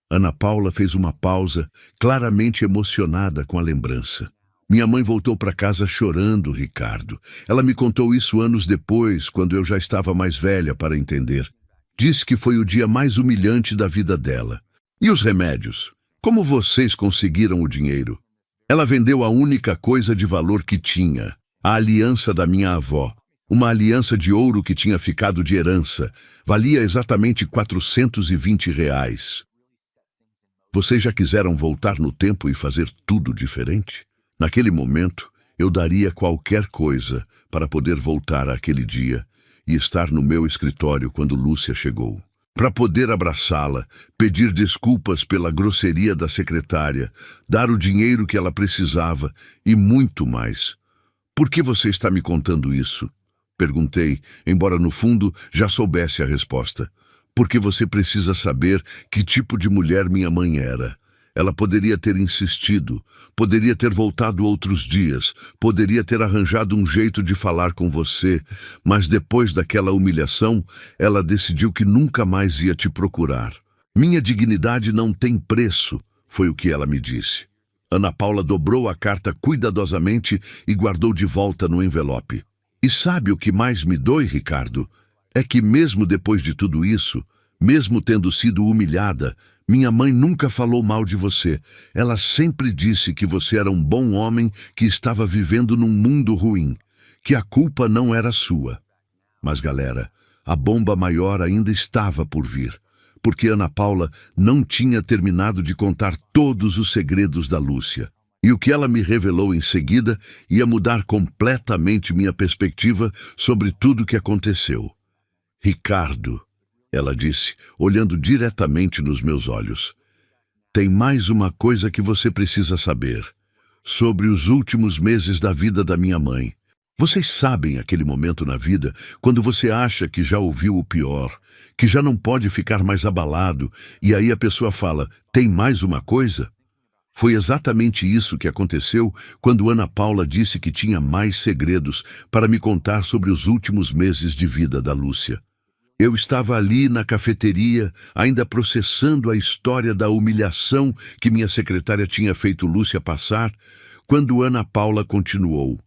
Ana Paula fez uma pausa, claramente emocionada com a lembrança. Minha mãe voltou para casa chorando, Ricardo. Ela me contou isso anos depois, quando eu já estava mais velha para entender. Disse que foi o dia mais humilhante da vida dela. E os remédios? Como vocês conseguiram o dinheiro? Ela vendeu a única coisa de valor que tinha, a aliança da minha avó. Uma aliança de ouro que tinha ficado de herança. Valia exatamente R$ 420. Vocês já quiseram voltar no tempo e fazer tudo diferente? Naquele momento, eu daria qualquer coisa para poder voltar àquele dia e estar no meu escritório quando Lúcia chegou. Para poder abraçá-la, pedir desculpas pela grosseria da secretária, dar o dinheiro que ela precisava e muito mais. Por que você está me contando isso? Perguntei, embora no fundo já soubesse a resposta. Porque você precisa saber que tipo de mulher minha mãe era. Ela poderia ter insistido, poderia ter voltado outros dias, poderia ter arranjado um jeito de falar com você, mas depois daquela humilhação, ela decidiu que nunca mais ia te procurar. Minha dignidade não tem preço, foi o que ela me disse. Ana Paula dobrou a carta cuidadosamente e guardou de volta no envelope. E sabe o que mais me dói, Ricardo? É que mesmo depois de tudo isso, mesmo tendo sido humilhada, minha mãe nunca falou mal de você. Ela sempre disse que você era um bom homem que estava vivendo num mundo ruim, que a culpa não era sua. Mas, galera, a bomba maior ainda estava por vir, porque Ana Paula não tinha terminado de contar todos os segredos da Lúcia. E o que ela me revelou em seguida ia mudar completamente minha perspectiva sobre tudo o que aconteceu. Ricardo, ela disse, olhando diretamente nos meus olhos, tem mais uma coisa que você precisa saber. Sobre os últimos meses da vida da minha mãe. Vocês sabem aquele momento na vida quando você acha que já ouviu o pior, que já não pode ficar mais abalado, e aí a pessoa fala, tem mais uma coisa? Foi exatamente isso que aconteceu quando Ana Paula disse que tinha mais segredos para me contar sobre os últimos meses de vida da Lúcia. Eu estava ali na cafeteria, ainda processando a história da humilhação que minha secretária tinha feito Lúcia passar, quando Ana Paula continuou.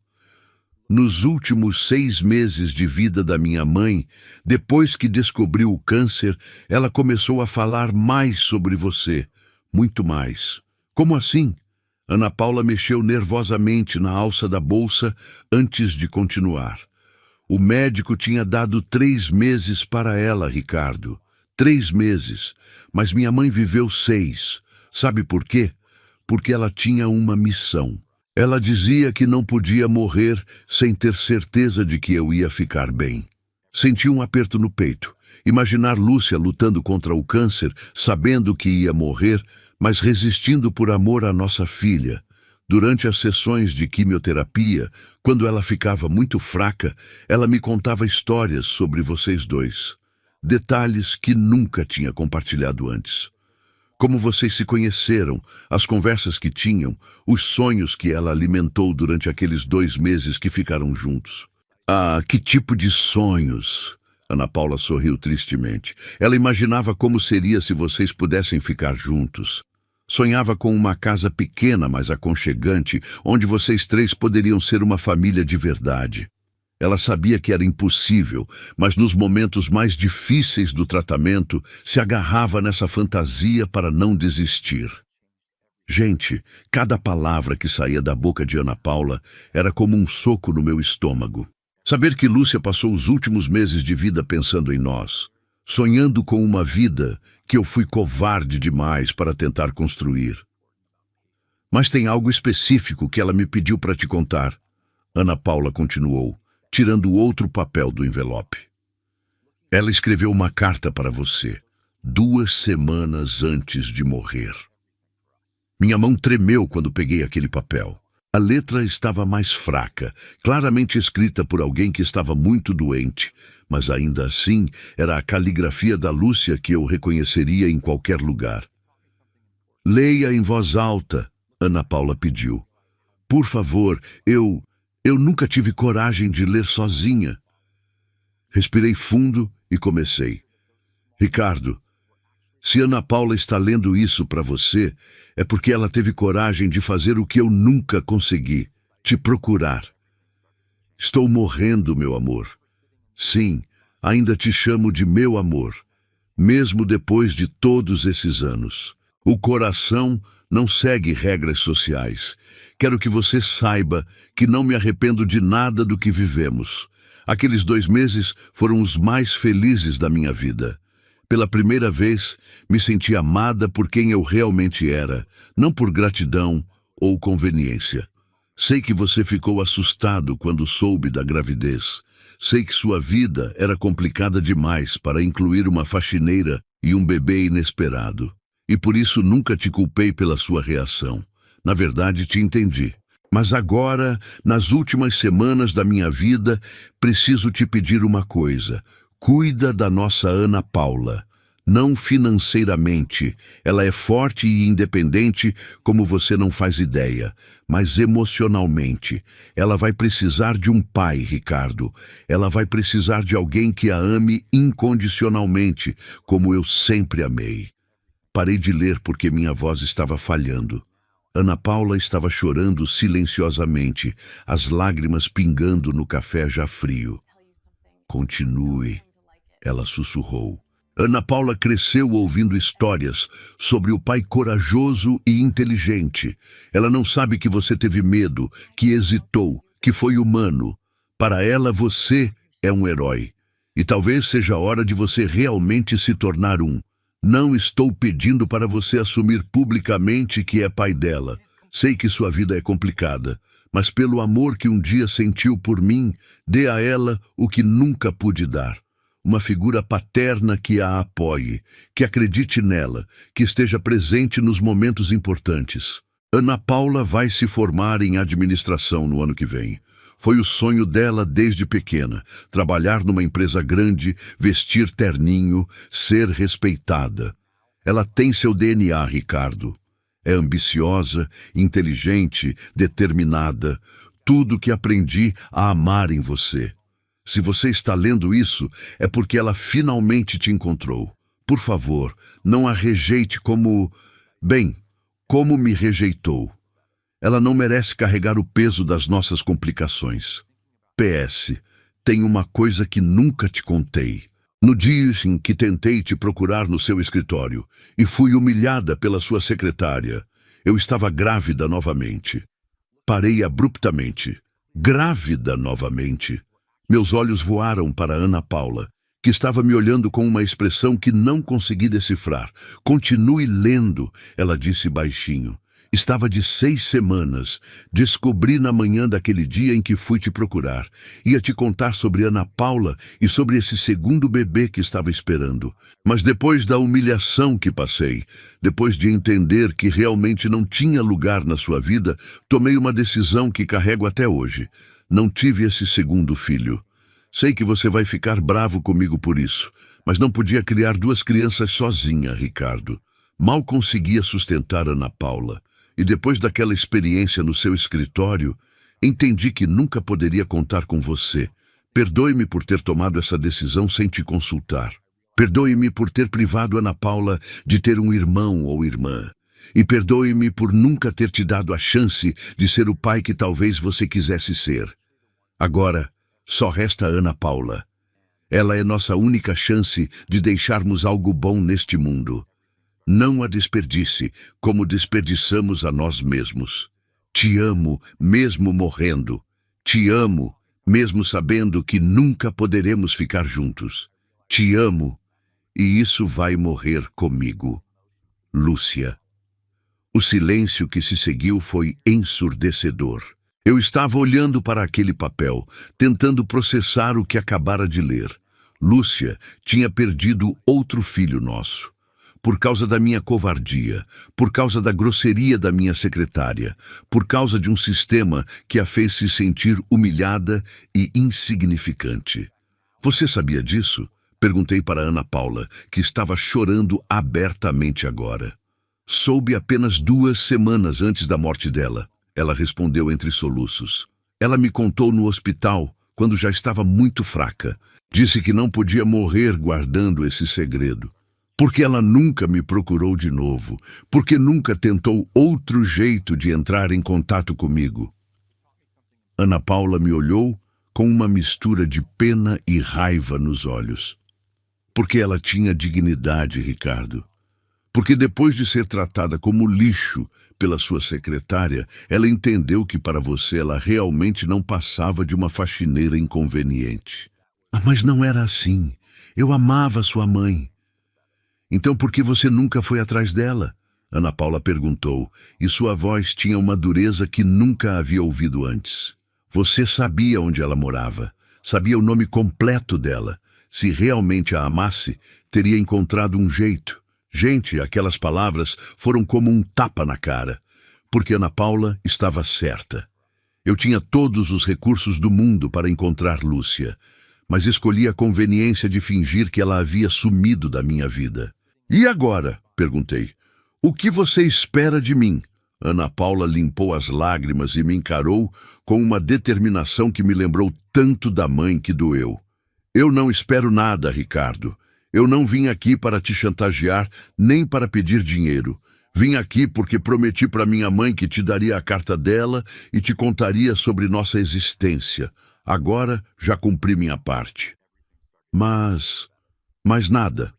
Nos últimos 6 meses de vida da minha mãe, depois que descobriu o câncer, ela começou a falar mais sobre você, muito mais. Como assim? Ana Paula mexeu nervosamente na alça da bolsa antes de continuar. O médico tinha dado 3 meses para ela, Ricardo. 3 meses, mas minha mãe viveu 6. Sabe por quê? Porque ela tinha uma missão. Ela dizia que não podia morrer sem ter certeza de que eu ia ficar bem. Senti um aperto no peito. Imaginar Lúcia lutando contra o câncer, sabendo que ia morrer, mas resistindo por amor à nossa filha. Durante as sessões de quimioterapia, quando ela ficava muito fraca, ela me contava histórias sobre vocês dois. Detalhes que nunca tinha compartilhado antes. Como vocês se conheceram, as conversas que tinham, os sonhos que ela alimentou durante aqueles 2 meses que ficaram juntos. Ah, que tipo de sonhos! Ana Paula sorriu tristemente. Ela imaginava como seria se vocês pudessem ficar juntos. Sonhava com uma casa pequena, mas aconchegante, onde vocês 3 poderiam ser uma família de verdade. Ela sabia que era impossível, mas nos momentos mais difíceis do tratamento, se agarrava nessa fantasia para não desistir. Gente, cada palavra que saía da boca de Ana Paula era como um soco no meu estômago. Saber que Lúcia passou os últimos meses de vida pensando em nós, sonhando com uma vida que eu fui covarde demais para tentar construir. Mas tem algo específico que ela me pediu para te contar. Ana Paula continuou, tirando outro papel do envelope. Ela escreveu uma carta para você, 2 semanas antes de morrer. Minha mão tremeu quando peguei aquele papel. A letra estava mais fraca, claramente escrita por alguém que estava muito doente, mas ainda assim era a caligrafia da Lúcia que eu reconheceria em qualquer lugar. Leia em voz alta, Ana Paula pediu. Por favor, eu nunca tive coragem de ler sozinha. Respirei fundo e comecei. Ricardo, se Ana Paula está lendo isso para você, é porque ela teve coragem de fazer o que eu nunca consegui, te procurar. Estou morrendo, meu amor. Sim, ainda te chamo de meu amor, mesmo depois de todos esses anos. O coração não segue regras sociais. Quero que você saiba que não me arrependo de nada do que vivemos. Aqueles 2 meses foram os mais felizes da minha vida. Pela primeira vez, me senti amada por quem eu realmente era, não por gratidão ou conveniência. Sei que você ficou assustado quando soube da gravidez. Sei que sua vida era complicada demais para incluir uma faxineira e um bebê inesperado. E por isso nunca te culpei pela sua reação. Na verdade, te entendi. Mas agora, nas últimas semanas da minha vida, preciso te pedir uma coisa. Cuida da nossa Ana Paula. Não financeiramente. Ela é forte e independente como você não faz ideia. Mas emocionalmente. Ela vai precisar de um pai, Ricardo. Ela vai precisar de alguém que a ame incondicionalmente, como eu sempre amei. Parei de ler porque minha voz estava falhando. Ana Paula estava chorando silenciosamente, as lágrimas pingando no café já frio. Continue, ela sussurrou. Ana Paula cresceu ouvindo histórias sobre o pai corajoso e inteligente. Ela não sabe que você teve medo, que hesitou, que foi humano. Para ela, você é um herói. E talvez seja a hora de você realmente se tornar um. Não estou pedindo para você assumir publicamente que é pai dela. Sei que sua vida é complicada, mas pelo amor que um dia sentiu por mim, dê a ela o que nunca pude dar. Uma figura paterna que a apoie, que acredite nela, que esteja presente nos momentos importantes. Ana Paula vai se formar em administração no ano que vem. Foi o sonho dela desde pequena, trabalhar numa empresa grande, vestir terninho, ser respeitada. Ela tem seu DNA, Ricardo. É ambiciosa, inteligente, determinada. Tudo que aprendi a amar em você. Se você está lendo isso, é porque ela finalmente te encontrou. Por favor, não a rejeite como me rejeitou. Ela não merece carregar o peso das nossas complicações. PS, tem uma coisa que nunca te contei. No dia em que tentei te procurar no seu escritório e fui humilhada pela sua secretária, eu estava grávida novamente. Parei abruptamente. Grávida novamente. Meus olhos voaram para Ana Paula, que estava me olhando com uma expressão que não consegui decifrar. Continue lendo, ela disse baixinho. Estava de 6 semanas. Descobri na manhã daquele dia em que fui te procurar. Ia te contar sobre Ana Paula e sobre esse segundo bebê que estava esperando. Mas depois da humilhação que passei, depois de entender que realmente não tinha lugar na sua vida, tomei uma decisão que carrego até hoje. Não tive esse segundo filho. Sei que você vai ficar bravo comigo por isso, mas não podia criar 2 crianças sozinha, Ricardo. Mal conseguia sustentar Ana Paula. E depois daquela experiência no seu escritório, entendi que nunca poderia contar com você. Perdoe-me por ter tomado essa decisão sem te consultar. Perdoe-me por ter privado Ana Paula de ter um irmão ou irmã. E perdoe-me por nunca ter te dado a chance de ser o pai que talvez você quisesse ser. Agora, só resta Ana Paula. Ela é nossa única chance de deixarmos algo bom neste mundo. Não a desperdice, como desperdiçamos a nós mesmos. Te amo, mesmo morrendo. Te amo, mesmo sabendo que nunca poderemos ficar juntos. Te amo, e isso vai morrer comigo. Lúcia. O silêncio que se seguiu foi ensurdecedor. Eu estava olhando para aquele papel, tentando processar o que acabara de ler. Lúcia tinha perdido outro filho nosso. Por causa da minha covardia, por causa da grosseria da minha secretária, por causa de um sistema que a fez se sentir humilhada e insignificante. Você sabia disso? Perguntei para Ana Paula, que estava chorando abertamente agora. Soube apenas 2 semanas antes da morte dela, ela respondeu entre soluços. Ela me contou no hospital, quando já estava muito fraca. Disse que não podia morrer guardando esse segredo. Porque ela nunca me procurou de novo, porque nunca tentou outro jeito de entrar em contato comigo. Ana Paula me olhou com uma mistura de pena e raiva nos olhos. Porque ela tinha dignidade, Ricardo. Porque depois de ser tratada como lixo pela sua secretária, ela entendeu que para você ela realmente não passava de uma faxineira inconveniente. Mas não era assim. Eu amava sua mãe. Então por que você nunca foi atrás dela? Ana Paula perguntou, e sua voz tinha uma dureza que nunca havia ouvido antes. Você sabia onde ela morava, sabia o nome completo dela. Se realmente a amasse, teria encontrado um jeito. Gente, aquelas palavras foram como um tapa na cara, porque Ana Paula estava certa. Eu tinha todos os recursos do mundo para encontrar Lúcia, mas escolhi a conveniência de fingir que ela havia sumido da minha vida. E agora? Perguntei. O que você espera de mim? Ana Paula limpou as lágrimas e me encarou com uma determinação que me lembrou tanto da mãe que doeu. Eu não espero nada, Ricardo. Eu não vim aqui para te chantagear, nem para pedir dinheiro. Vim aqui porque prometi para minha mãe que te daria a carta dela e te contaria sobre nossa existência. Agora já cumpri minha parte. Mas nada.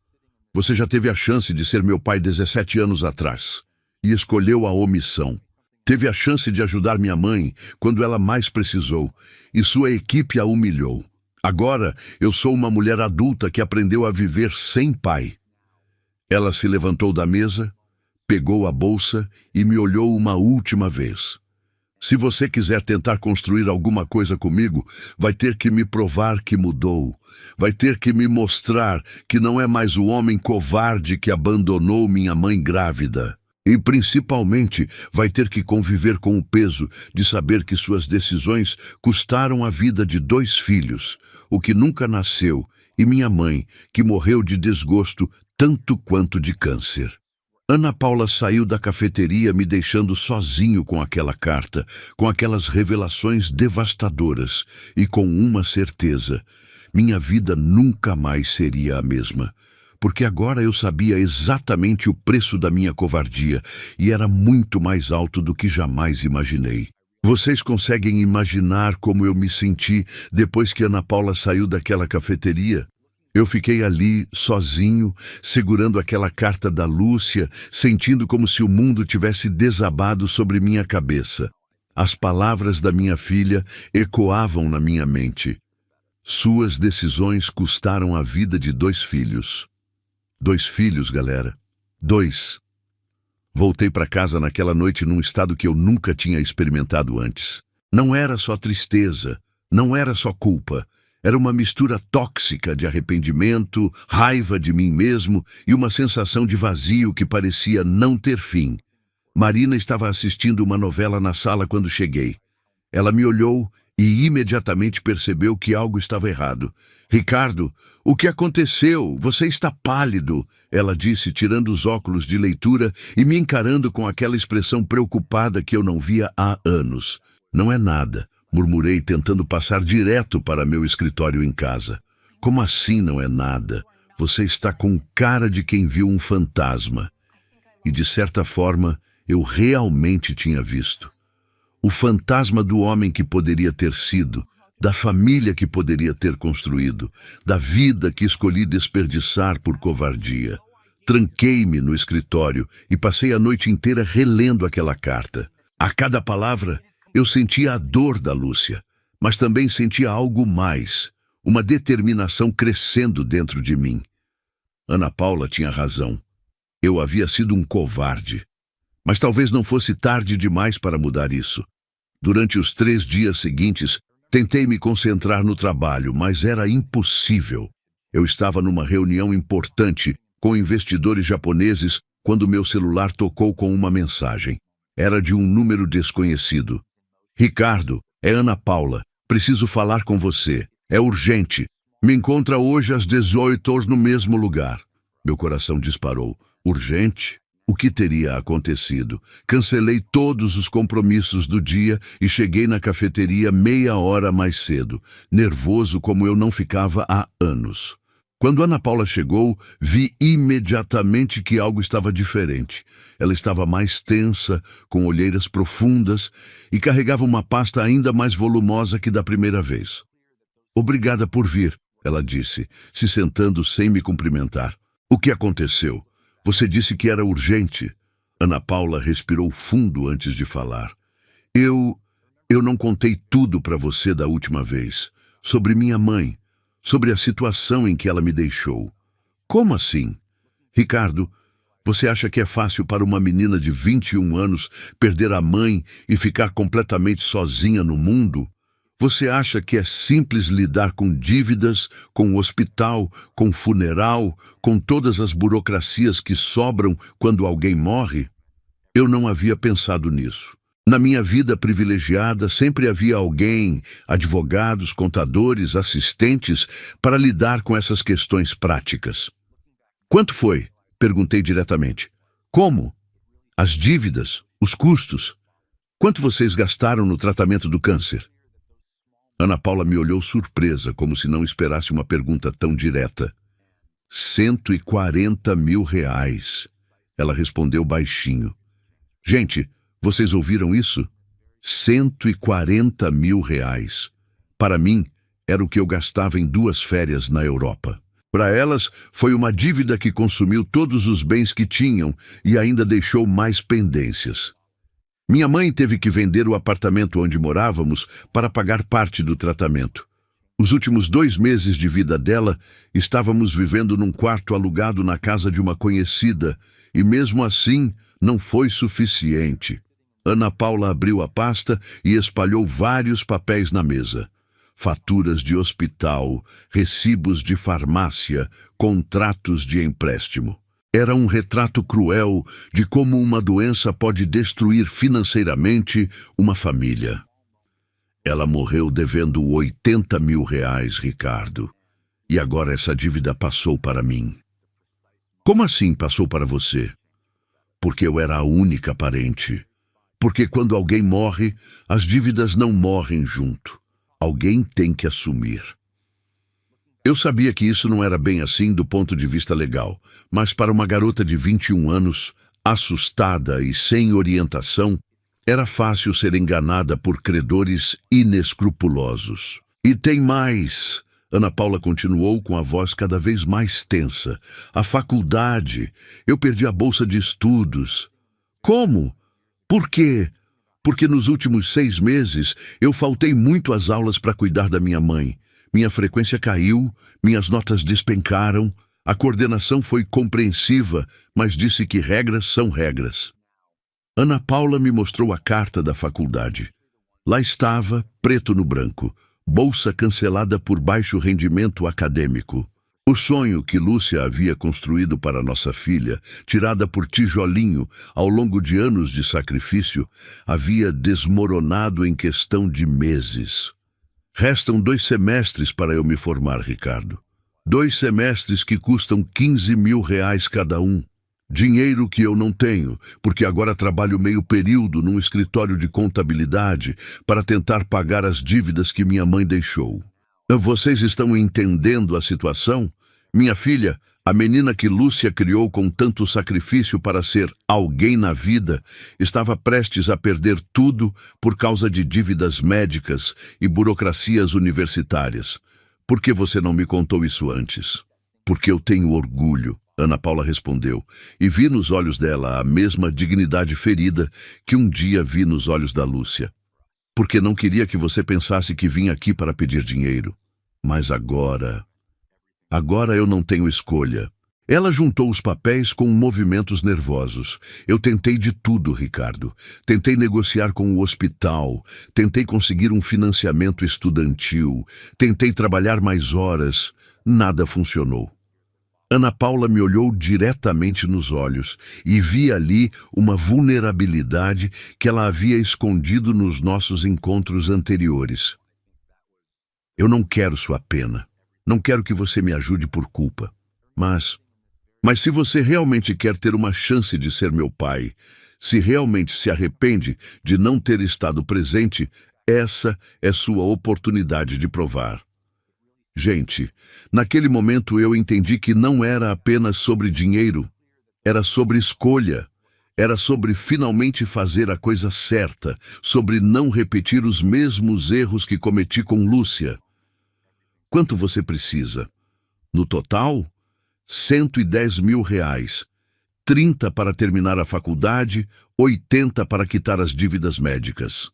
Você já teve a chance de ser meu pai 17 anos atrás e escolheu a omissão. Teve a chance de ajudar minha mãe quando ela mais precisou e sua equipe a humilhou. Agora eu sou uma mulher adulta que aprendeu a viver sem pai. Ela se levantou da mesa, pegou a bolsa e me olhou uma última vez. Se você quiser tentar construir alguma coisa comigo, vai ter que me provar que mudou. Vai ter que me mostrar que não é mais o homem covarde que abandonou minha mãe grávida. E, principalmente, vai ter que conviver com o peso de saber que suas decisões custaram a vida de 2 filhos, o que nunca nasceu, e minha mãe, que morreu de desgosto tanto quanto de câncer. Ana Paula saiu da cafeteria me deixando sozinho com aquela carta, com aquelas revelações devastadoras e com uma certeza: minha vida nunca mais seria a mesma. Porque agora eu sabia exatamente o preço da minha covardia e era muito mais alto do que jamais imaginei. Vocês conseguem imaginar como eu me senti depois que Ana Paula saiu daquela cafeteria? Eu fiquei ali, sozinho, segurando aquela carta da Lúcia, sentindo como se o mundo tivesse desabado sobre minha cabeça. As palavras da minha filha ecoavam na minha mente. Suas decisões custaram a vida de 2 filhos. 2 filhos, galera. 2. Voltei para casa naquela noite num estado que eu nunca tinha experimentado antes. Não era só tristeza, não era só culpa. Era uma mistura tóxica de arrependimento, raiva de mim mesmo e uma sensação de vazio que parecia não ter fim. Marina estava assistindo uma novela na sala quando cheguei. Ela me olhou e imediatamente percebeu que algo estava errado. "Ricardo, o que aconteceu? Você está pálido", ela disse, tirando os óculos de leitura e me encarando com aquela expressão preocupada que eu não via há anos. "Não é nada", murmurei, tentando passar direto para meu escritório em casa. "Como assim não é nada? Você está com cara de quem viu um fantasma." E de certa forma, eu realmente tinha visto. O fantasma do homem que poderia ter sido, da família que poderia ter construído, da vida que escolhi desperdiçar por covardia. Tranquei-me no escritório e passei a noite inteira relendo aquela carta. A cada palavra, eu sentia a dor da Lúcia, mas também sentia algo mais, uma determinação crescendo dentro de mim. Ana Paula tinha razão. Eu havia sido um covarde. Mas talvez não fosse tarde demais para mudar isso. Durante os 3 dias seguintes, tentei me concentrar no trabalho, mas era impossível. Eu estava numa reunião importante com investidores japoneses quando meu celular tocou com uma mensagem. Era de um número desconhecido. "Ricardo, é Ana Paula. Preciso falar com você. É urgente. Me encontra hoje às 18 no mesmo lugar." Meu coração disparou. Urgente? O que teria acontecido? Cancelei todos os compromissos do dia e cheguei na cafeteria meia hora mais cedo, nervoso como eu não ficava há anos. Quando Ana Paula chegou, vi imediatamente que algo estava diferente. Ela estava mais tensa, com olheiras profundas e carregava uma pasta ainda mais volumosa que da primeira vez. "Obrigada por vir", ela disse, se sentando sem me cumprimentar. "O que aconteceu? Você disse que era urgente." Ana Paula respirou fundo antes de falar. Eu não contei tudo para você da última vez. Sobre minha mãe. Sobre a situação em que ela me deixou." "Como assim?" "Ricardo, você acha que é fácil para uma menina de 21 anos perder a mãe e ficar completamente sozinha no mundo? Você acha que é simples lidar com dívidas, com o hospital, com funeral, com todas as burocracias que sobram quando alguém morre?" Eu não havia pensado nisso. Na minha vida privilegiada, sempre havia alguém, advogados, contadores, assistentes, para lidar com essas questões práticas. "Quanto foi?" perguntei diretamente. "Como?" "As dívidas, os custos. Quanto vocês gastaram no tratamento do câncer?" Ana Paula me olhou surpresa, como se não esperasse uma pergunta tão direta. R$ 140.000. Ela respondeu baixinho. Gente, vocês ouviram isso? R$ 140.000. Para mim, era o que eu gastava em 2 férias na Europa. Para elas, foi uma dívida que consumiu todos os bens que tinham e ainda deixou mais pendências. Minha mãe teve que vender o apartamento onde morávamos para pagar parte do tratamento. Os últimos 2 meses de vida dela, estávamos vivendo num quarto alugado na casa de uma conhecida, e mesmo assim, não foi suficiente. Ana Paula abriu a pasta e espalhou vários papéis na mesa. Faturas de hospital, recibos de farmácia, contratos de empréstimo. Era um retrato cruel de como uma doença pode destruir financeiramente uma família. Ela morreu devendo R$ 80.000, Ricardo. E agora essa dívida passou para mim. Como assim passou para você? Porque eu era a única parente. Porque quando alguém morre, as dívidas não morrem junto. Alguém tem que assumir. Eu sabia que isso não era bem assim do ponto de vista legal, mas para uma garota de 21 anos, assustada e sem orientação, era fácil ser enganada por credores inescrupulosos. E tem mais. Ana Paula continuou com a voz cada vez mais tensa. A faculdade. Eu perdi a bolsa de estudos. Como? Por quê? Porque nos últimos 6 meses eu faltei muito às aulas para cuidar da minha mãe. Minha frequência caiu, minhas notas despencaram, a coordenação foi compreensiva, mas disse que regras são regras. Ana Paula me mostrou a carta da faculdade. Lá estava, preto no branco, bolsa cancelada por baixo rendimento acadêmico. O sonho que Lúcia havia construído para nossa filha, tirada por tijolinho ao longo de anos de sacrifício, havia desmoronado em questão de meses. Restam 2 semestres para eu me formar, Ricardo. 2 semestres que custam R$ 15.000 cada um. Dinheiro que eu não tenho, porque agora trabalho meio período num escritório de contabilidade para tentar pagar as dívidas que minha mãe deixou. Vocês estão entendendo a situação? Minha filha, a menina que Lúcia criou com tanto sacrifício para ser alguém na vida, estava prestes a perder tudo por causa de dívidas médicas e burocracias universitárias. Por que você não me contou isso antes? Porque eu tenho orgulho, Ana Paula respondeu, e vi nos olhos dela a mesma dignidade ferida que um dia vi nos olhos da Lúcia. Porque não queria que você pensasse que vim aqui para pedir dinheiro. Mas agora eu não tenho escolha. Ela juntou os papéis com movimentos nervosos. Eu tentei de tudo, Ricardo. Tentei negociar com o hospital, tentei conseguir um financiamento estudantil, tentei trabalhar mais horas. Nada funcionou. Ana Paula me olhou diretamente nos olhos e vi ali uma vulnerabilidade que ela havia escondido nos nossos encontros anteriores. Eu não quero sua pena. Não quero que você me ajude por culpa. Mas se você realmente quer ter uma chance de ser meu pai, se realmente se arrepende de não ter estado presente, essa é sua oportunidade de provar. Gente, naquele momento eu entendi que não era apenas sobre dinheiro, era sobre escolha, era sobre finalmente fazer a coisa certa, sobre não repetir os mesmos erros que cometi com Lúcia. Quanto você precisa? No total, R$ 110.000, 30 para terminar a faculdade, 80 para quitar as dívidas médicas.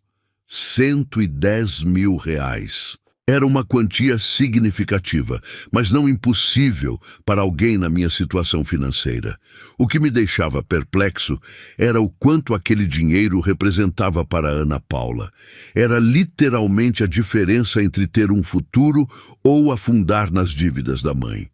R$ 110.000. Era uma quantia significativa, mas não impossível para alguém na minha situação financeira. O que me deixava perplexo era o quanto aquele dinheiro representava para Ana Paula. Era literalmente a diferença entre ter um futuro ou afundar nas dívidas da mãe.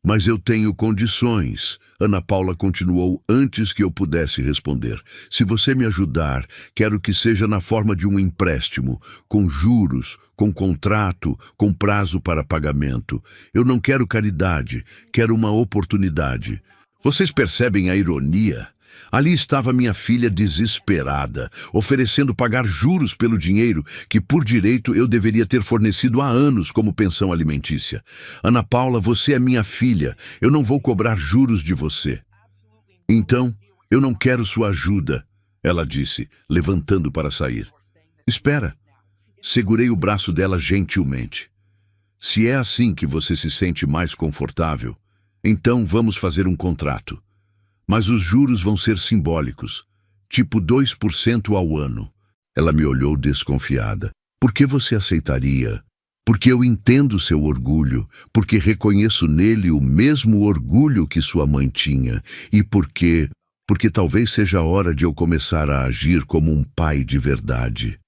Mas eu tenho condições, Ana Paula continuou antes que eu pudesse responder. Se você me ajudar, quero que seja na forma de um empréstimo, com juros, com contrato, com prazo para pagamento. Eu não quero caridade, quero uma oportunidade. Vocês percebem a ironia? Ali estava minha filha desesperada, oferecendo pagar juros pelo dinheiro que, por direito, eu deveria ter fornecido há anos como pensão alimentícia. Ana Paula, você é minha filha. Eu não vou cobrar juros de você. Então, eu não quero sua ajuda, ela disse, levantando para sair. Espera. Segurei o braço dela gentilmente. Se é assim que você se sente mais confortável, então vamos fazer um contrato. Mas os juros vão ser simbólicos, tipo 2% ao ano. Ela me olhou desconfiada. Por que você aceitaria? Porque eu entendo seu orgulho, porque reconheço nele o mesmo orgulho que sua mãe tinha, e porque talvez seja a hora de eu começar a agir como um pai de verdade.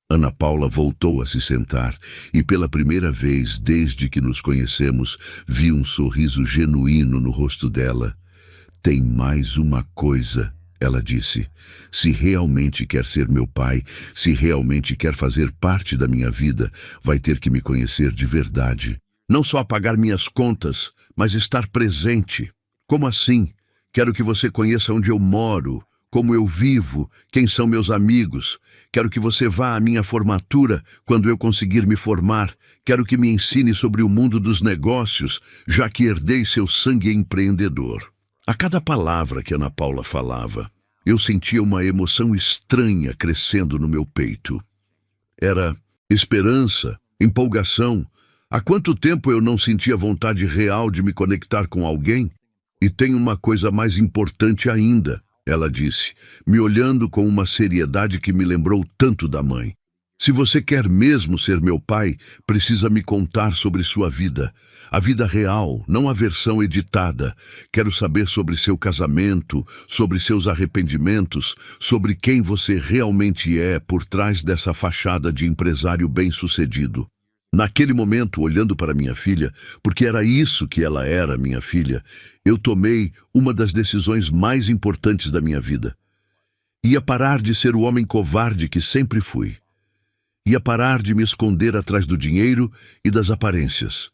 Ana Paula voltou a se sentar e, pela primeira vez desde que nos conhecemos, vi um sorriso genuíno no rosto dela. Tem mais uma coisa, ela disse. Se realmente quer ser meu pai, se realmente quer fazer parte da minha vida, vai ter que me conhecer de verdade. Não só pagar minhas contas, mas estar presente. Como assim? Quero que você conheça onde eu moro, como eu vivo, quem são meus amigos. Quero que você vá à minha formatura quando eu conseguir me formar. Quero que me ensine sobre o mundo dos negócios, já que herdei seu sangue empreendedor. A cada palavra que Ana Paula falava, eu sentia uma emoção estranha crescendo no meu peito. Era esperança, empolgação. Há quanto tempo eu não sentia vontade real de me conectar com alguém? E tem uma coisa mais importante ainda, ela disse, me olhando com uma seriedade que me lembrou tanto da mãe. Se você quer mesmo ser meu pai, precisa me contar sobre sua vida. A vida real, não a versão editada. Quero saber sobre seu casamento, sobre seus arrependimentos, sobre quem você realmente é por trás dessa fachada de empresário bem-sucedido. Naquele momento, olhando para minha filha, porque era isso que ela era, minha filha, eu tomei uma das decisões mais importantes da minha vida. Ia parar de ser o homem covarde que sempre fui. Ia parar de me esconder atrás do dinheiro e das aparências.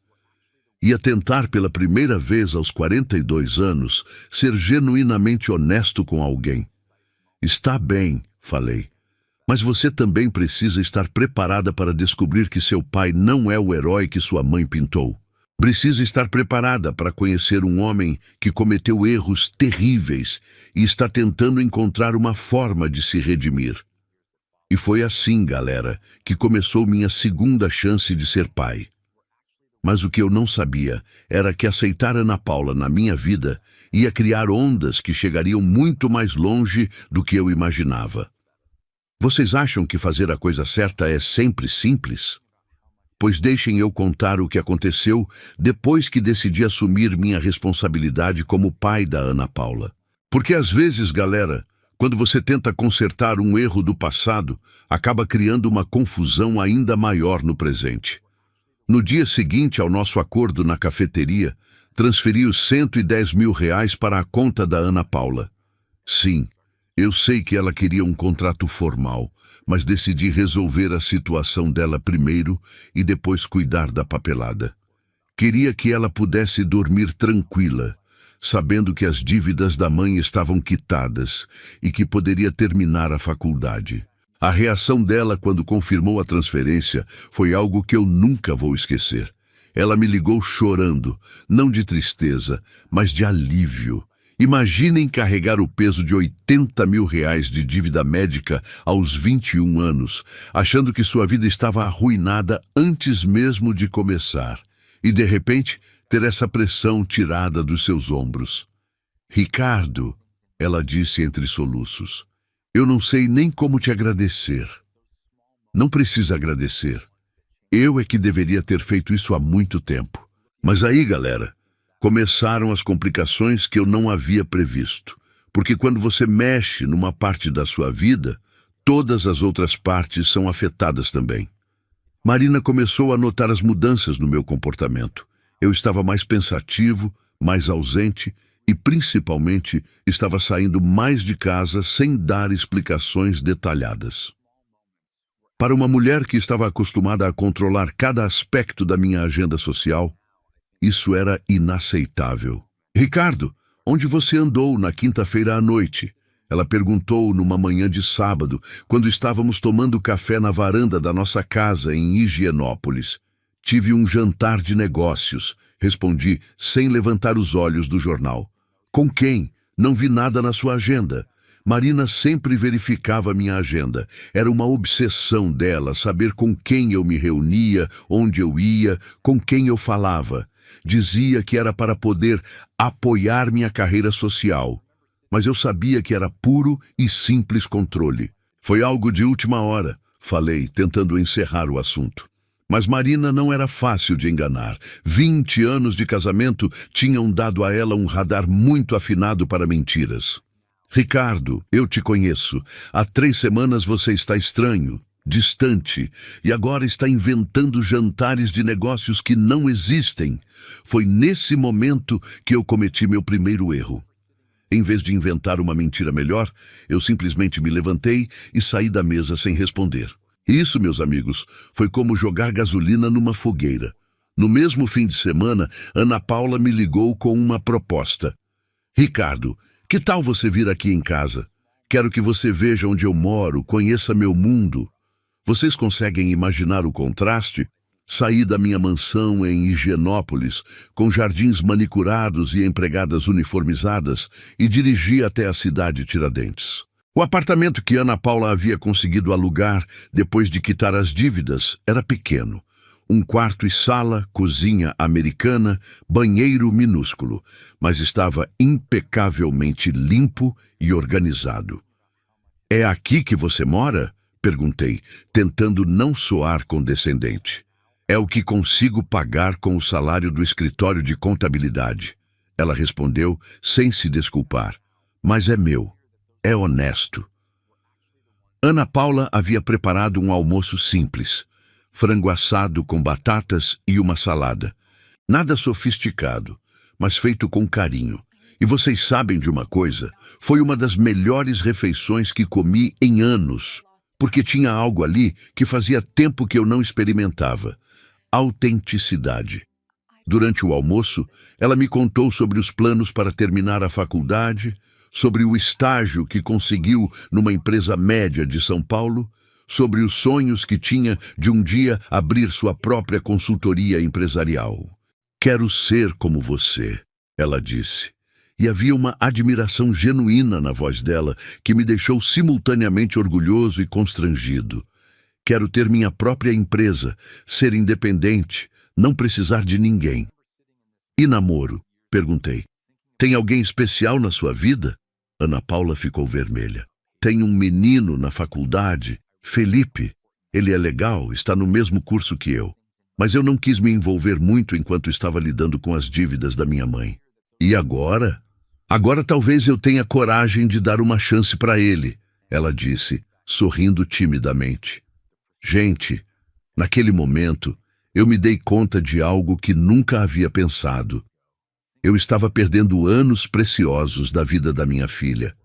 Ia tentar pela primeira vez aos 42 anos ser genuinamente honesto com alguém. Está bem, falei. Mas você também precisa estar preparada para descobrir que seu pai não é o herói que sua mãe pintou. Precisa estar preparada para conhecer um homem que cometeu erros terríveis e está tentando encontrar uma forma de se redimir. E foi assim, galera, que começou minha segunda chance de ser pai. Mas o que eu não sabia era que aceitar Ana Paula na minha vida ia criar ondas que chegariam muito mais longe do que eu imaginava. Vocês acham que fazer a coisa certa é sempre simples? Pois deixem eu contar o que aconteceu depois que decidi assumir minha responsabilidade como pai da Ana Paula. Porque às vezes, galera, quando você tenta consertar um erro do passado, acaba criando uma confusão ainda maior no presente. No dia seguinte ao nosso acordo na cafeteria, transferi os R$110.000 para a conta da Ana Paula. Sim, eu sei que ela queria um contrato formal, mas decidi resolver a situação dela primeiro e depois cuidar da papelada. Queria que ela pudesse dormir tranquila, sabendo que as dívidas da mãe estavam quitadas e que poderia terminar a faculdade. A reação dela quando confirmou a transferência foi algo que eu nunca vou esquecer. Ela me ligou chorando, não de tristeza, mas de alívio. Imaginem carregar o peso de R$80.000 de dívida médica aos 21 anos, achando que sua vida estava arruinada antes mesmo de começar, e de repente ter essa pressão tirada dos seus ombros. Ricardo, ela disse entre soluços, eu não sei nem como te agradecer. Não precisa agradecer. Eu é que deveria ter feito isso há muito tempo. Mas aí, galera, começaram as complicações que eu não havia previsto. Porque quando você mexe numa parte da sua vida, todas as outras partes são afetadas também. Marina começou a notar as mudanças no meu comportamento. Eu estava mais pensativo, mais ausente e, principalmente, estava saindo mais de casa sem dar explicações detalhadas. Para uma mulher que estava acostumada a controlar cada aspecto da minha agenda social, isso era inaceitável. Ricardo, onde você andou na quinta-feira à noite? Ela perguntou numa manhã de sábado, quando estávamos tomando café na varanda da nossa casa em Higienópolis. Tive um jantar de negócios, respondi, sem levantar os olhos do jornal. Com quem? Não vi nada na sua agenda. Marina sempre verificava minha agenda. Era uma obsessão dela saber com quem eu me reunia, onde eu ia, com quem eu falava. Dizia que era para poder apoiar minha carreira social. Mas eu sabia que era puro e simples controle. Foi algo de última hora, falei, tentando encerrar o assunto. Mas Marina não era fácil de enganar. 20 anos de casamento tinham dado a ela um radar muito afinado para mentiras. Ricardo, eu te conheço. Há 3 semanas você está estranho, distante, e agora está inventando jantares de negócios que não existem. Foi nesse momento que eu cometi meu primeiro erro. Em vez de inventar uma mentira melhor, eu simplesmente me levantei e saí da mesa sem responder. Isso, meus amigos, foi como jogar gasolina numa fogueira. No mesmo fim de semana, Ana Paula me ligou com uma proposta. Ricardo, que tal você vir aqui em casa? Quero que você veja onde eu moro, conheça meu mundo. Vocês conseguem imaginar o contraste? Saí da minha mansão em Higienópolis, com jardins manicurados e empregadas uniformizadas, e dirigi até a cidade Tiradentes. O apartamento que Ana Paula havia conseguido alugar depois de quitar as dívidas era pequeno. 1 quarto e sala, cozinha americana, banheiro minúsculo, mas estava impecavelmente limpo e organizado. É aqui que você mora? Perguntei, tentando não soar condescendente. É o que consigo pagar com o salário do escritório de contabilidade. Ela respondeu sem se desculpar. Mas é meu. É honesto. Ana Paula havia preparado um almoço simples. Frango assado com batatas e uma salada. Nada sofisticado, mas feito com carinho. E vocês sabem de uma coisa? Foi uma das melhores refeições que comi em anos, porque tinha algo ali que fazia tempo que eu não experimentava. Autenticidade. Durante o almoço, ela me contou sobre os planos para terminar a faculdade, sobre o estágio que conseguiu numa empresa média de São Paulo, sobre os sonhos que tinha de um dia abrir sua própria consultoria empresarial. Quero ser como você, ela disse. E havia uma admiração genuína na voz dela que me deixou simultaneamente orgulhoso e constrangido. Quero ter minha própria empresa, ser independente, não precisar de ninguém. E namoro? Perguntei. Tem alguém especial na sua vida? Ana Paula ficou vermelha. Tem um menino na faculdade, Felipe. Ele é legal, está no mesmo curso que eu. Mas eu não quis me envolver muito enquanto estava lidando com as dívidas da minha mãe. E agora? Agora talvez eu tenha coragem de dar uma chance para ele, ela disse, sorrindo timidamente. Gente, naquele momento, eu me dei conta de algo que nunca havia pensado. Eu estava perdendo anos preciosos da vida da minha filha.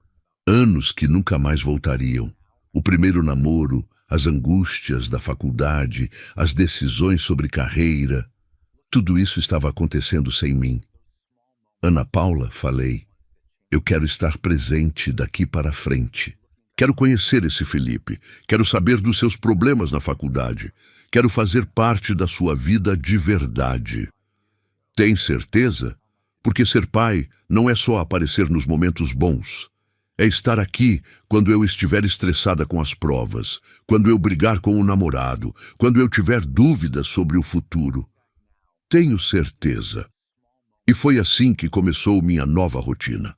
Anos que nunca mais voltariam. O primeiro namoro, as angústias da faculdade, as decisões sobre carreira. Tudo isso estava acontecendo sem mim. Ana Paula, falei, eu quero estar presente daqui para frente. Quero conhecer esse Felipe. Quero saber dos seus problemas na faculdade. Quero fazer parte da sua vida de verdade. Tem certeza? Porque ser pai não é só aparecer nos momentos bons. É estar aqui quando eu estiver estressada com as provas, quando eu brigar com o namorado, quando eu tiver dúvidas sobre o futuro. Tenho certeza. E foi assim que começou minha nova rotina.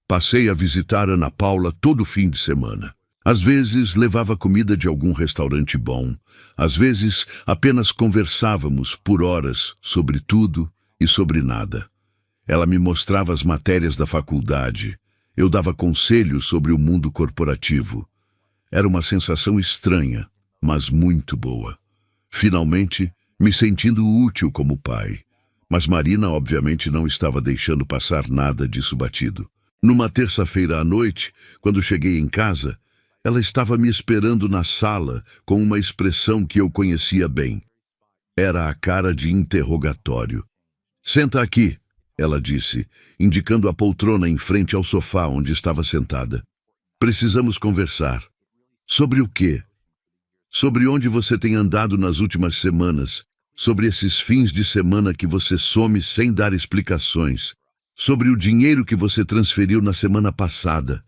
Passei a visitar Ana Paula todo fim de semana. Às vezes levava comida de algum restaurante bom. Às vezes apenas conversávamos por horas sobre tudo e sobre nada. Ela me mostrava as matérias da faculdade. Eu dava conselhos sobre o mundo corporativo. Era uma sensação estranha, mas muito boa. Finalmente, me sentindo útil como pai. Mas Marina obviamente não estava deixando passar nada disso batido. Numa terça-feira à noite, quando cheguei em casa, ela estava me esperando na sala com uma expressão que eu conhecia bem. Era a cara de interrogatório. Senta aqui, ela disse, indicando a poltrona em frente ao sofá onde estava sentada. Precisamos conversar. Sobre o quê? Sobre onde você tem andado nas últimas semanas, sobre esses fins de semana que você some sem dar explicações, sobre o dinheiro que você transferiu na semana passada.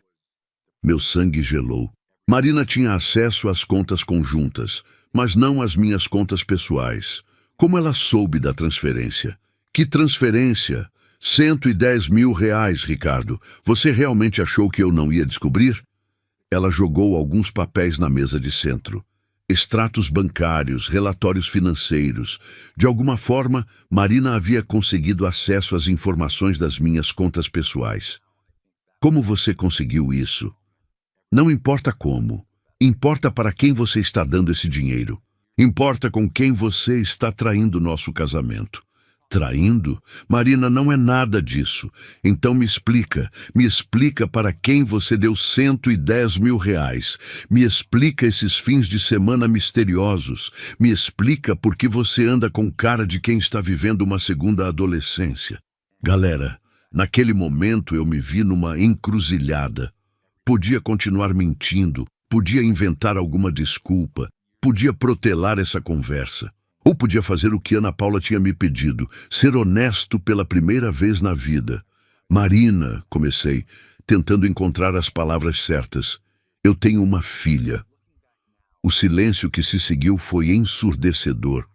Meu sangue gelou. Marina tinha acesso às contas conjuntas, mas não às minhas contas pessoais. Como ela soube da transferência? Que transferência? 110 mil reais, Ricardo. Você realmente achou que eu não ia descobrir? Ela jogou alguns papéis na mesa de centro. Extratos bancários, relatórios financeiros. De alguma forma, Marina havia conseguido acesso às informações das minhas contas pessoais. Como você conseguiu isso? Não importa como. Importa para quem você está dando esse dinheiro. Importa com quem você está traindo nosso casamento. Traindo? Marina, não é nada disso. Então me explica para quem você deu 110 mil reais. Me explica esses fins de semana misteriosos. Me explica por que você anda com cara de quem está vivendo uma segunda adolescência. Galera, naquele momento eu me vi numa encruzilhada. Podia continuar mentindo, podia inventar alguma desculpa, podia protelar essa conversa. Ou podia fazer o que Ana Paula tinha me pedido, ser honesto pela primeira vez na vida. Marina, comecei, tentando encontrar as palavras certas. Eu tenho uma filha. O silêncio que se seguiu foi ensurdecedor.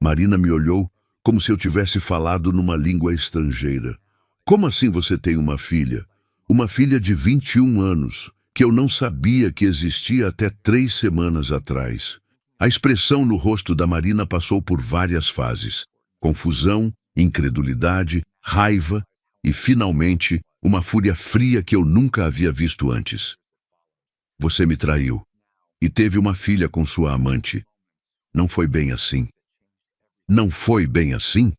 Marina me olhou como se eu tivesse falado numa língua estrangeira. Como assim você tem uma filha? Uma filha de 21 anos, que eu não sabia que existia até 3 semanas atrás. A expressão no rosto da Marina passou por várias fases. Confusão, incredulidade, raiva e, finalmente, uma fúria fria que eu nunca havia visto antes. Você me traiu e teve uma filha com sua amante. Não foi bem assim. Não foi bem assim?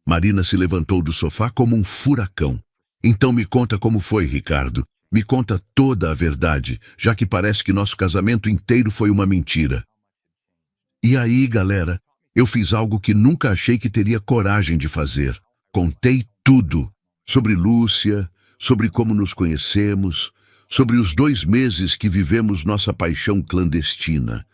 Marina se levantou do sofá como um furacão. Então me conta como foi, Ricardo. Me conta toda a verdade, já que parece que nosso casamento inteiro foi uma mentira. E aí, galera, eu fiz algo que nunca achei que teria coragem de fazer. Contei tudo. Sobre Lúcia, sobre como nos conhecemos, sobre os 2 meses que vivemos nossa paixão clandestina.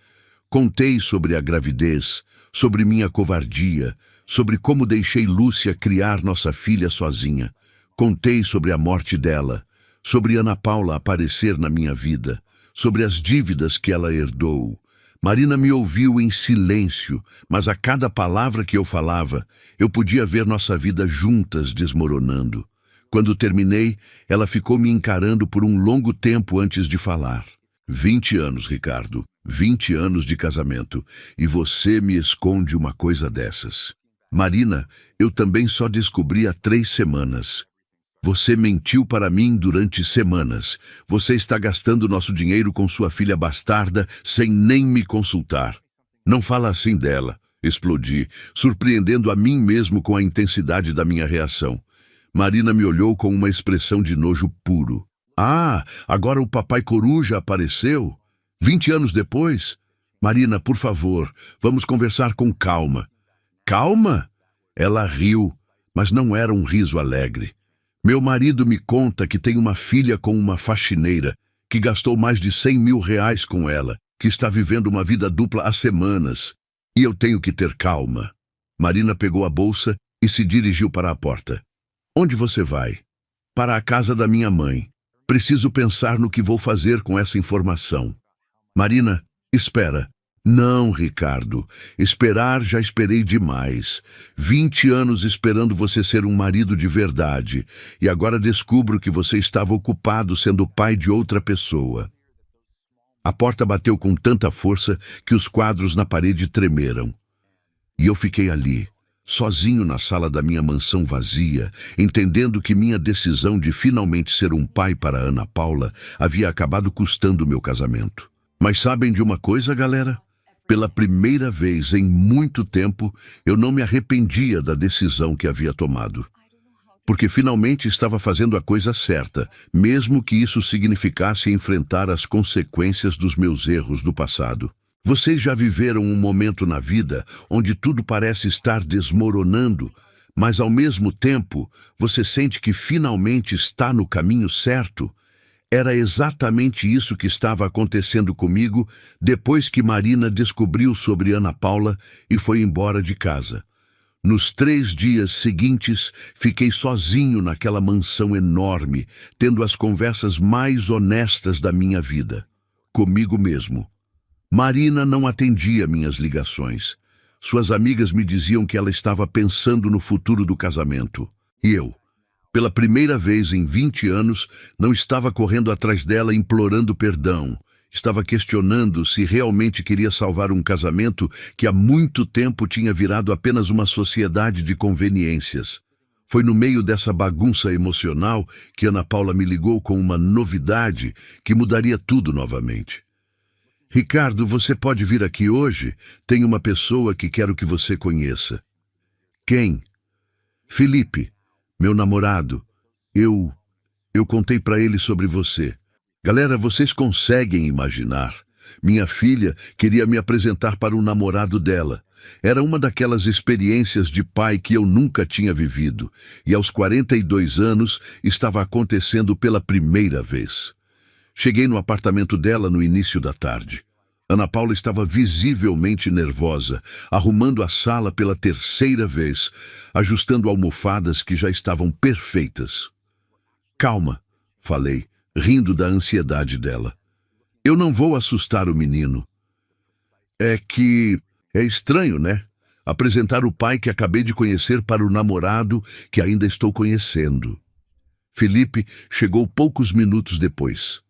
Contei sobre a gravidez, sobre minha covardia, sobre como deixei Lúcia criar nossa filha sozinha. Contei sobre a morte dela, sobre Ana Paula aparecer na minha vida, sobre as dívidas que ela herdou. Marina me ouviu em silêncio, mas a cada palavra que eu falava, eu podia ver nossa vida juntas desmoronando. Quando terminei, ela ficou me encarando por um longo tempo antes de falar. 20 anos, Ricardo, 20 anos de casamento, e você me esconde uma coisa dessas. Marina, eu também só descobri há 3 semanas. Você mentiu para mim durante semanas. Você está gastando nosso dinheiro com sua filha bastarda sem nem me consultar. Não fala assim dela, explodi, surpreendendo a mim mesmo com a intensidade da minha reação. Marina me olhou com uma expressão de nojo puro. Ah, agora o papai coruja apareceu? 20 anos depois? Marina, por favor, vamos conversar com calma. Calma? Ela riu, mas não era um riso alegre. Meu marido me conta que tem uma filha com uma faxineira, que gastou mais de 100 mil reais com ela, que está vivendo uma vida dupla há semanas. E eu tenho que ter calma. Marina pegou a bolsa e se dirigiu para a porta. Onde você vai? Para a casa da minha mãe. Preciso pensar no que vou fazer com essa informação. Marina, espera. Não, Ricardo. Esperar já esperei demais. 20 anos esperando você ser um marido de verdade. E agora descubro que você estava ocupado sendo pai de outra pessoa. A porta bateu com tanta força que os quadros na parede tremeram. E eu fiquei ali, sozinho na sala da minha mansão vazia, entendendo que minha decisão de finalmente ser um pai para Ana Paula havia acabado custando meu casamento. Mas sabem de uma coisa, galera? Pela primeira vez em muito tempo, eu não me arrependia da decisão que havia tomado. Porque finalmente estava fazendo a coisa certa, mesmo que isso significasse enfrentar as consequências dos meus erros do passado. Vocês já viveram um momento na vida onde tudo parece estar desmoronando, mas ao mesmo tempo você sente que finalmente está no caminho certo? Era exatamente isso que estava acontecendo comigo depois que Marina descobriu sobre Ana Paula e foi embora de casa. Nos 3 dias seguintes, fiquei sozinho naquela mansão enorme, tendo as conversas mais honestas da minha vida, comigo mesmo. Marina não atendia minhas ligações. Suas amigas me diziam que ela estava pensando no futuro do casamento. E eu, pela primeira vez em 20 anos, não estava correndo atrás dela implorando perdão. Estava questionando se realmente queria salvar um casamento que há muito tempo tinha virado apenas uma sociedade de conveniências. Foi no meio dessa bagunça emocional que Ana Paula me ligou com uma novidade que mudaria tudo novamente. Ricardo, você pode vir aqui hoje? Tem uma pessoa que quero que você conheça. Quem? Felipe, meu namorado. Eu contei para ele sobre você. Galera, vocês conseguem imaginar? Minha filha queria me apresentar para o namorado dela. Era uma daquelas experiências de pai que eu nunca tinha vivido. E aos 42 anos estava acontecendo pela primeira vez. Cheguei no apartamento dela no início da tarde. Ana Paula estava visivelmente nervosa, arrumando a sala pela 3ª vez, ajustando almofadas que já estavam perfeitas. Calma, falei, rindo da ansiedade dela. Eu não vou assustar o menino. É estranho, né? Apresentar o pai que acabei de conhecer para o namorado que ainda estou conhecendo. Felipe chegou poucos minutos depois.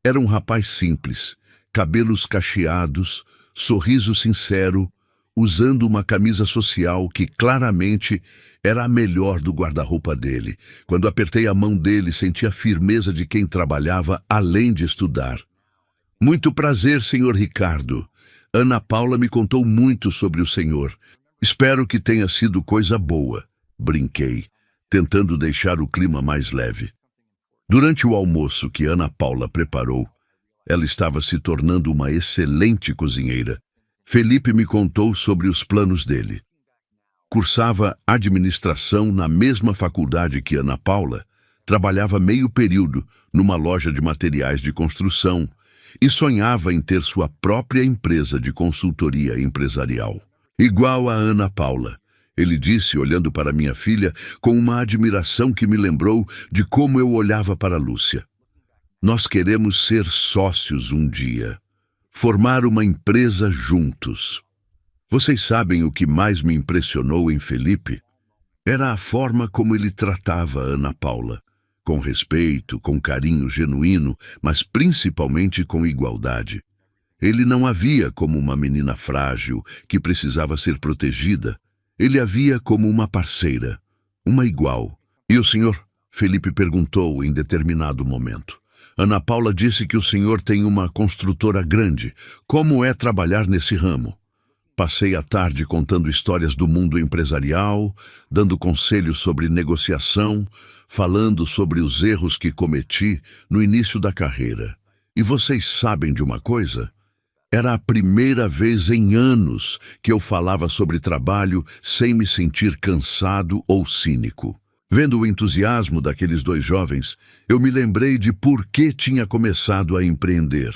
Era um rapaz simples, cabelos cacheados, sorriso sincero, usando uma camisa social que claramente era a melhor do guarda-roupa dele. Quando apertei a mão dele, senti a firmeza de quem trabalhava além de estudar. Muito prazer, senhor Ricardo. Ana Paula me contou muito sobre o senhor. Espero que tenha sido coisa boa, brinquei, tentando deixar o clima mais leve. Durante o almoço que Ana Paula preparou, ela estava se tornando uma excelente cozinheira. Felipe me contou sobre os planos dele. Cursava administração na mesma faculdade que Ana Paula, trabalhava meio período numa loja de materiais de construção e sonhava em ter sua própria empresa de consultoria empresarial. Igual a Ana Paula, ele disse, olhando para minha filha com uma admiração que me lembrou de como eu olhava para Lúcia. Nós queremos ser sócios um dia, formar uma empresa juntos. Vocês sabem o que mais me impressionou em Felipe? Era a forma como ele tratava Ana Paula, com respeito, com carinho genuíno, mas principalmente com igualdade. Ele não a via como uma menina frágil que precisava ser protegida. Ele a via como uma parceira, uma igual. E o senhor? Felipe perguntou em determinado momento. Ana Paula disse que o senhor tem uma construtora grande. Como é trabalhar nesse ramo? Passei a tarde contando histórias do mundo empresarial, dando conselhos sobre negociação, falando sobre os erros que cometi no início da carreira. E vocês sabem de uma coisa? Era a primeira vez em anos que eu falava sobre trabalho sem me sentir cansado ou cínico. Vendo o entusiasmo daqueles 2 jovens, eu me lembrei de por que tinha começado a empreender.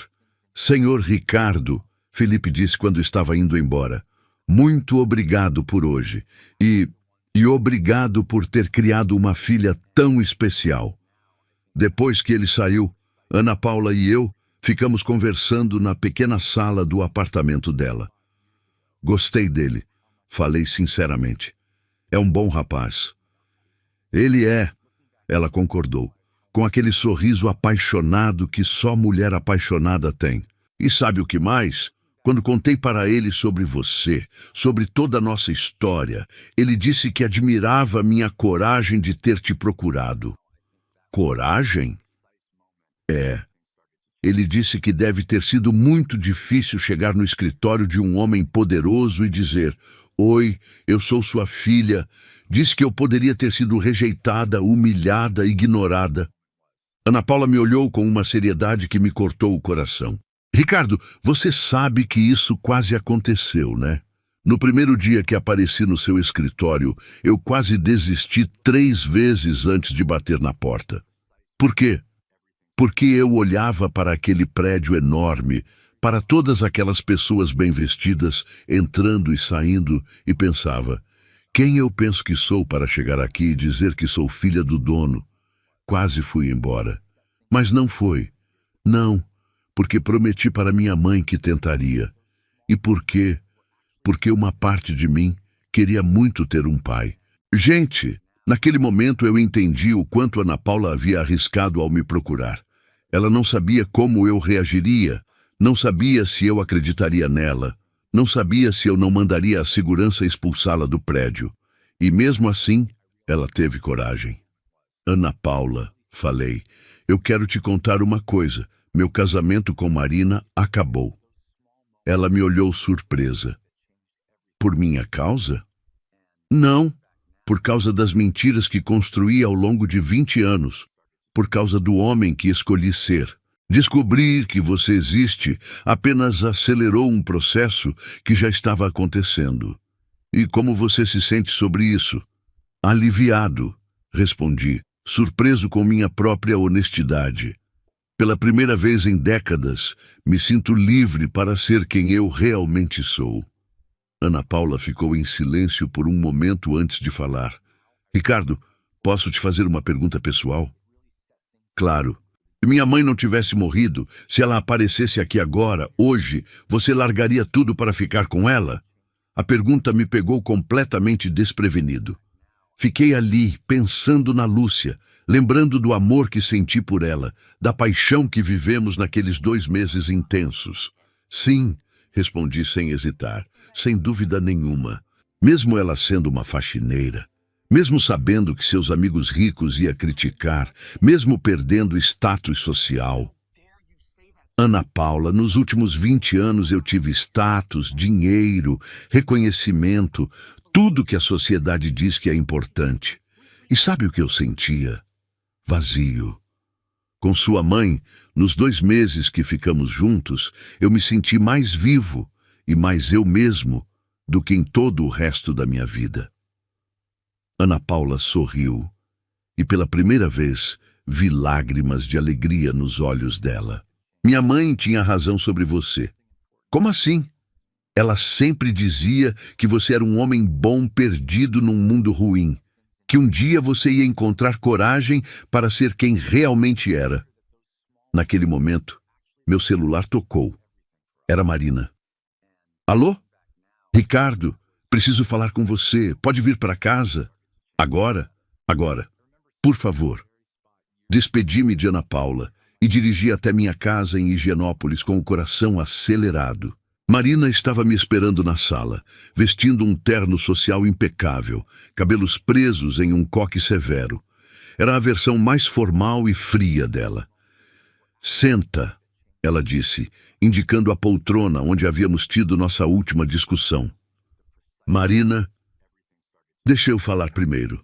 Senhor Ricardo, Felipe disse quando estava indo embora, muito obrigado por hoje e obrigado por ter criado uma filha tão especial. Depois que ele saiu, Ana Paula e eu ficamos conversando na pequena sala do apartamento dela. Gostei dele, falei sinceramente. É um bom rapaz. Ele é, ela concordou, com aquele sorriso apaixonado que só mulher apaixonada tem. E sabe o que mais? Quando contei para ele sobre você, sobre toda a nossa história, ele disse que admirava minha coragem de ter te procurado. Coragem? É. Ele disse que deve ter sido muito difícil chegar no escritório de um homem poderoso e dizer: Oi, eu sou sua filha. Disse que eu poderia ter sido rejeitada, humilhada, ignorada. Ana Paula me olhou com uma seriedade que me cortou o coração. Ricardo, você sabe que isso quase aconteceu, né? No primeiro dia que apareci no seu escritório, eu quase desisti 3 vezes antes de bater na porta. Por quê? Porque eu olhava para aquele prédio enorme, para todas aquelas pessoas bem vestidas entrando e saindo, e pensava: quem eu penso que sou para chegar aqui e dizer que sou filha do dono? Quase fui embora. Mas não foi. Não, porque prometi para minha mãe que tentaria. E por quê? Porque uma parte de mim queria muito ter um pai. Gente, naquele momento eu entendi o quanto Ana Paula havia arriscado ao me procurar. Ela não sabia como eu reagiria, não sabia se eu acreditaria nela, não sabia se eu não mandaria a segurança expulsá-la do prédio. E mesmo assim, ela teve coragem. Ana Paula, falei, eu quero te contar uma coisa. Meu casamento com Marina acabou. Ela me olhou surpresa. Por minha causa? Não, por causa das mentiras que construí ao longo de 20 anos. Por causa do homem que escolhi ser. Descobrir que você existe apenas acelerou um processo que já estava acontecendo. E como você se sente sobre isso? Aliviado, respondi, surpreso com minha própria honestidade. Pela primeira vez em décadas, me sinto livre para ser quem eu realmente sou. Ana Paula ficou em silêncio por um momento antes de falar. Ricardo, posso te fazer uma pergunta pessoal? Claro. Se minha mãe não tivesse morrido, se ela aparecesse aqui agora, hoje, você largaria tudo para ficar com ela? A pergunta me pegou completamente desprevenido. Fiquei ali, pensando na Lúcia, lembrando do amor que senti por ela, da paixão que vivemos naqueles 2 meses intensos. Sim, respondi sem hesitar, sem dúvida nenhuma. Mesmo ela sendo uma faxineira, mesmo sabendo que seus amigos ricos iam criticar, mesmo perdendo status social. Ana Paula, nos últimos 20 anos eu tive status, dinheiro, reconhecimento, tudo que a sociedade diz que é importante. E sabe o que eu sentia? Vazio. Com sua mãe, nos 2 meses que ficamos juntos, eu me senti mais vivo e mais eu mesmo do que em todo o resto da minha vida. Ana Paula sorriu e pela primeira vez vi lágrimas de alegria nos olhos dela. Minha mãe tinha razão sobre você. Como assim? Ela sempre dizia que você era um homem bom perdido num mundo ruim, que um dia você ia encontrar coragem para ser quem realmente era. Naquele momento, meu celular tocou. Era Marina. Alô? Ricardo, preciso falar com você. Pode vir para casa? Agora? Agora. Por favor. Despedi-me de Ana Paula e dirigi até minha casa em Higienópolis com o coração acelerado. Marina estava me esperando na sala, vestindo um terno social impecável, cabelos presos em um coque severo. Era a versão mais formal e fria dela. Senta, ela disse, indicando a poltrona onde havíamos tido nossa última discussão. Marina, deixa eu falar primeiro.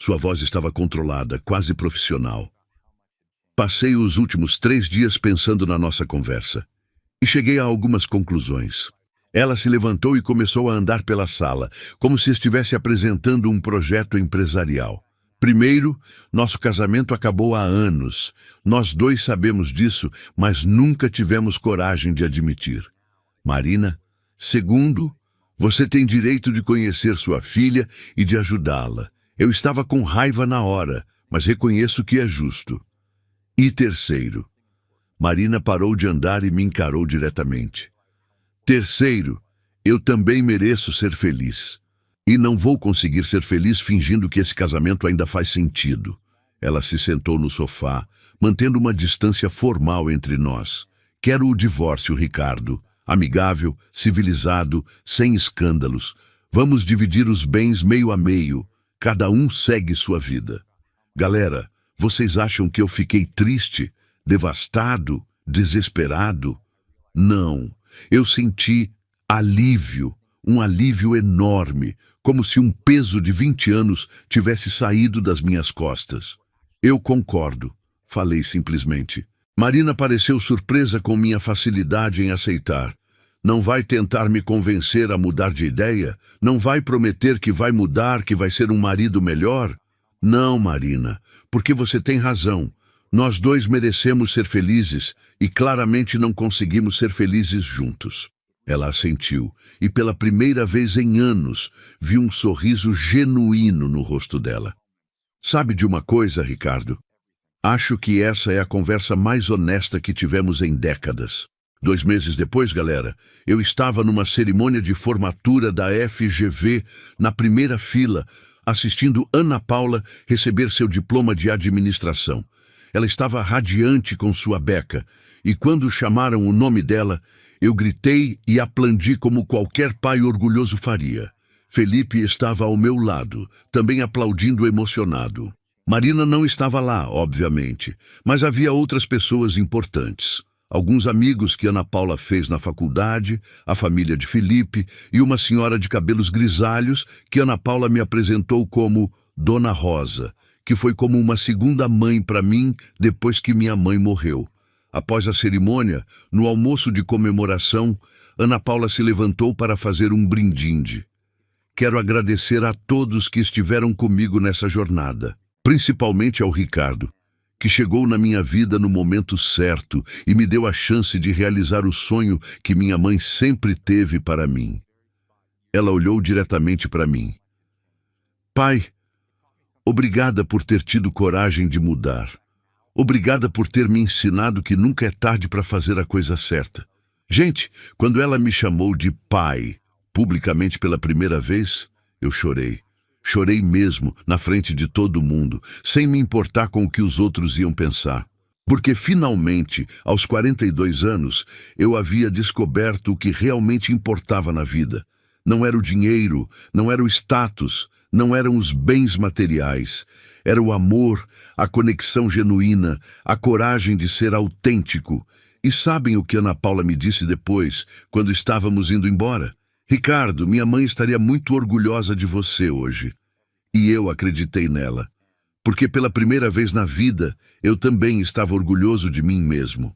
Sua voz estava controlada, quase profissional. Passei os últimos 3 dias pensando na nossa conversa. E cheguei a algumas conclusões. Ela se levantou e começou a andar pela sala, como se estivesse apresentando um projeto empresarial. Primeiro, nosso casamento acabou há anos. Nós 2 sabemos disso, mas nunca tivemos coragem de admitir. Marina, segundo, você tem direito de conhecer sua filha e de ajudá-la. Eu estava com raiva na hora, mas reconheço que é justo. E terceiro, Marina parou de andar e me encarou diretamente. Terceiro, eu também mereço ser feliz. E não vou conseguir ser feliz fingindo que esse casamento ainda faz sentido. Ela se sentou no sofá, mantendo uma distância formal entre nós. Quero o divórcio, Ricardo. Amigável, civilizado, sem escândalos. Vamos dividir os bens meio a meio. Cada um segue sua vida. Galera, vocês acham que eu fiquei triste? Devastado, desesperado? Não, eu senti alívio, um alívio enorme, como se um peso de 20 anos tivesse saído das minhas costas. Eu concordo, falei simplesmente. Marina pareceu surpresa com minha facilidade em aceitar. Não vai tentar me convencer a mudar de ideia? Não vai prometer que vai mudar, que vai ser um marido melhor? Não, Marina, porque você tem razão. Nós dois merecemos ser felizes e claramente não conseguimos ser felizes juntos. Ela assentiu e pela primeira vez em anos vi um sorriso genuíno no rosto dela. Sabe de uma coisa, Ricardo? Acho que essa é a conversa mais honesta que tivemos em décadas. 2 meses depois, galera, eu estava numa cerimônia de formatura da FGV na primeira fila, assistindo Ana Paula receber seu diploma de administração. Ela estava radiante com sua beca, e quando chamaram o nome dela, eu gritei e aplandi como qualquer pai orgulhoso faria. Felipe estava ao meu lado, também aplaudindo emocionado. Marina não estava lá, obviamente, mas havia outras pessoas importantes. Alguns amigos que Ana Paula fez na faculdade, a família de Felipe e uma senhora de cabelos grisalhos que Ana Paula me apresentou como Dona Rosa, que foi como uma segunda mãe para mim depois que minha mãe morreu. Após a cerimônia, no almoço de comemoração, Ana Paula se levantou para fazer um brindinde. Quero agradecer a todos que estiveram comigo nessa jornada, principalmente ao Ricardo, que chegou na minha vida no momento certo e me deu a chance de realizar o sonho que minha mãe sempre teve para mim. Ela olhou diretamente para mim. Pai, obrigada por ter tido coragem de mudar. Obrigada por ter me ensinado que nunca é tarde para fazer a coisa certa. Gente, quando ela me chamou de pai, publicamente pela primeira vez, eu chorei. Chorei mesmo, na frente de todo mundo, sem me importar com o que os outros iam pensar. Porque finalmente, aos 42 anos, eu havia descoberto o que realmente importava na vida. Não era o dinheiro, não era o status, não eram os bens materiais. Era o amor, a conexão genuína, a coragem de ser autêntico. E sabem o que Ana Paula me disse depois, quando estávamos indo embora? Ricardo, minha mãe estaria muito orgulhosa de você hoje. E eu acreditei nela. Porque pela primeira vez na vida, eu também estava orgulhoso de mim mesmo.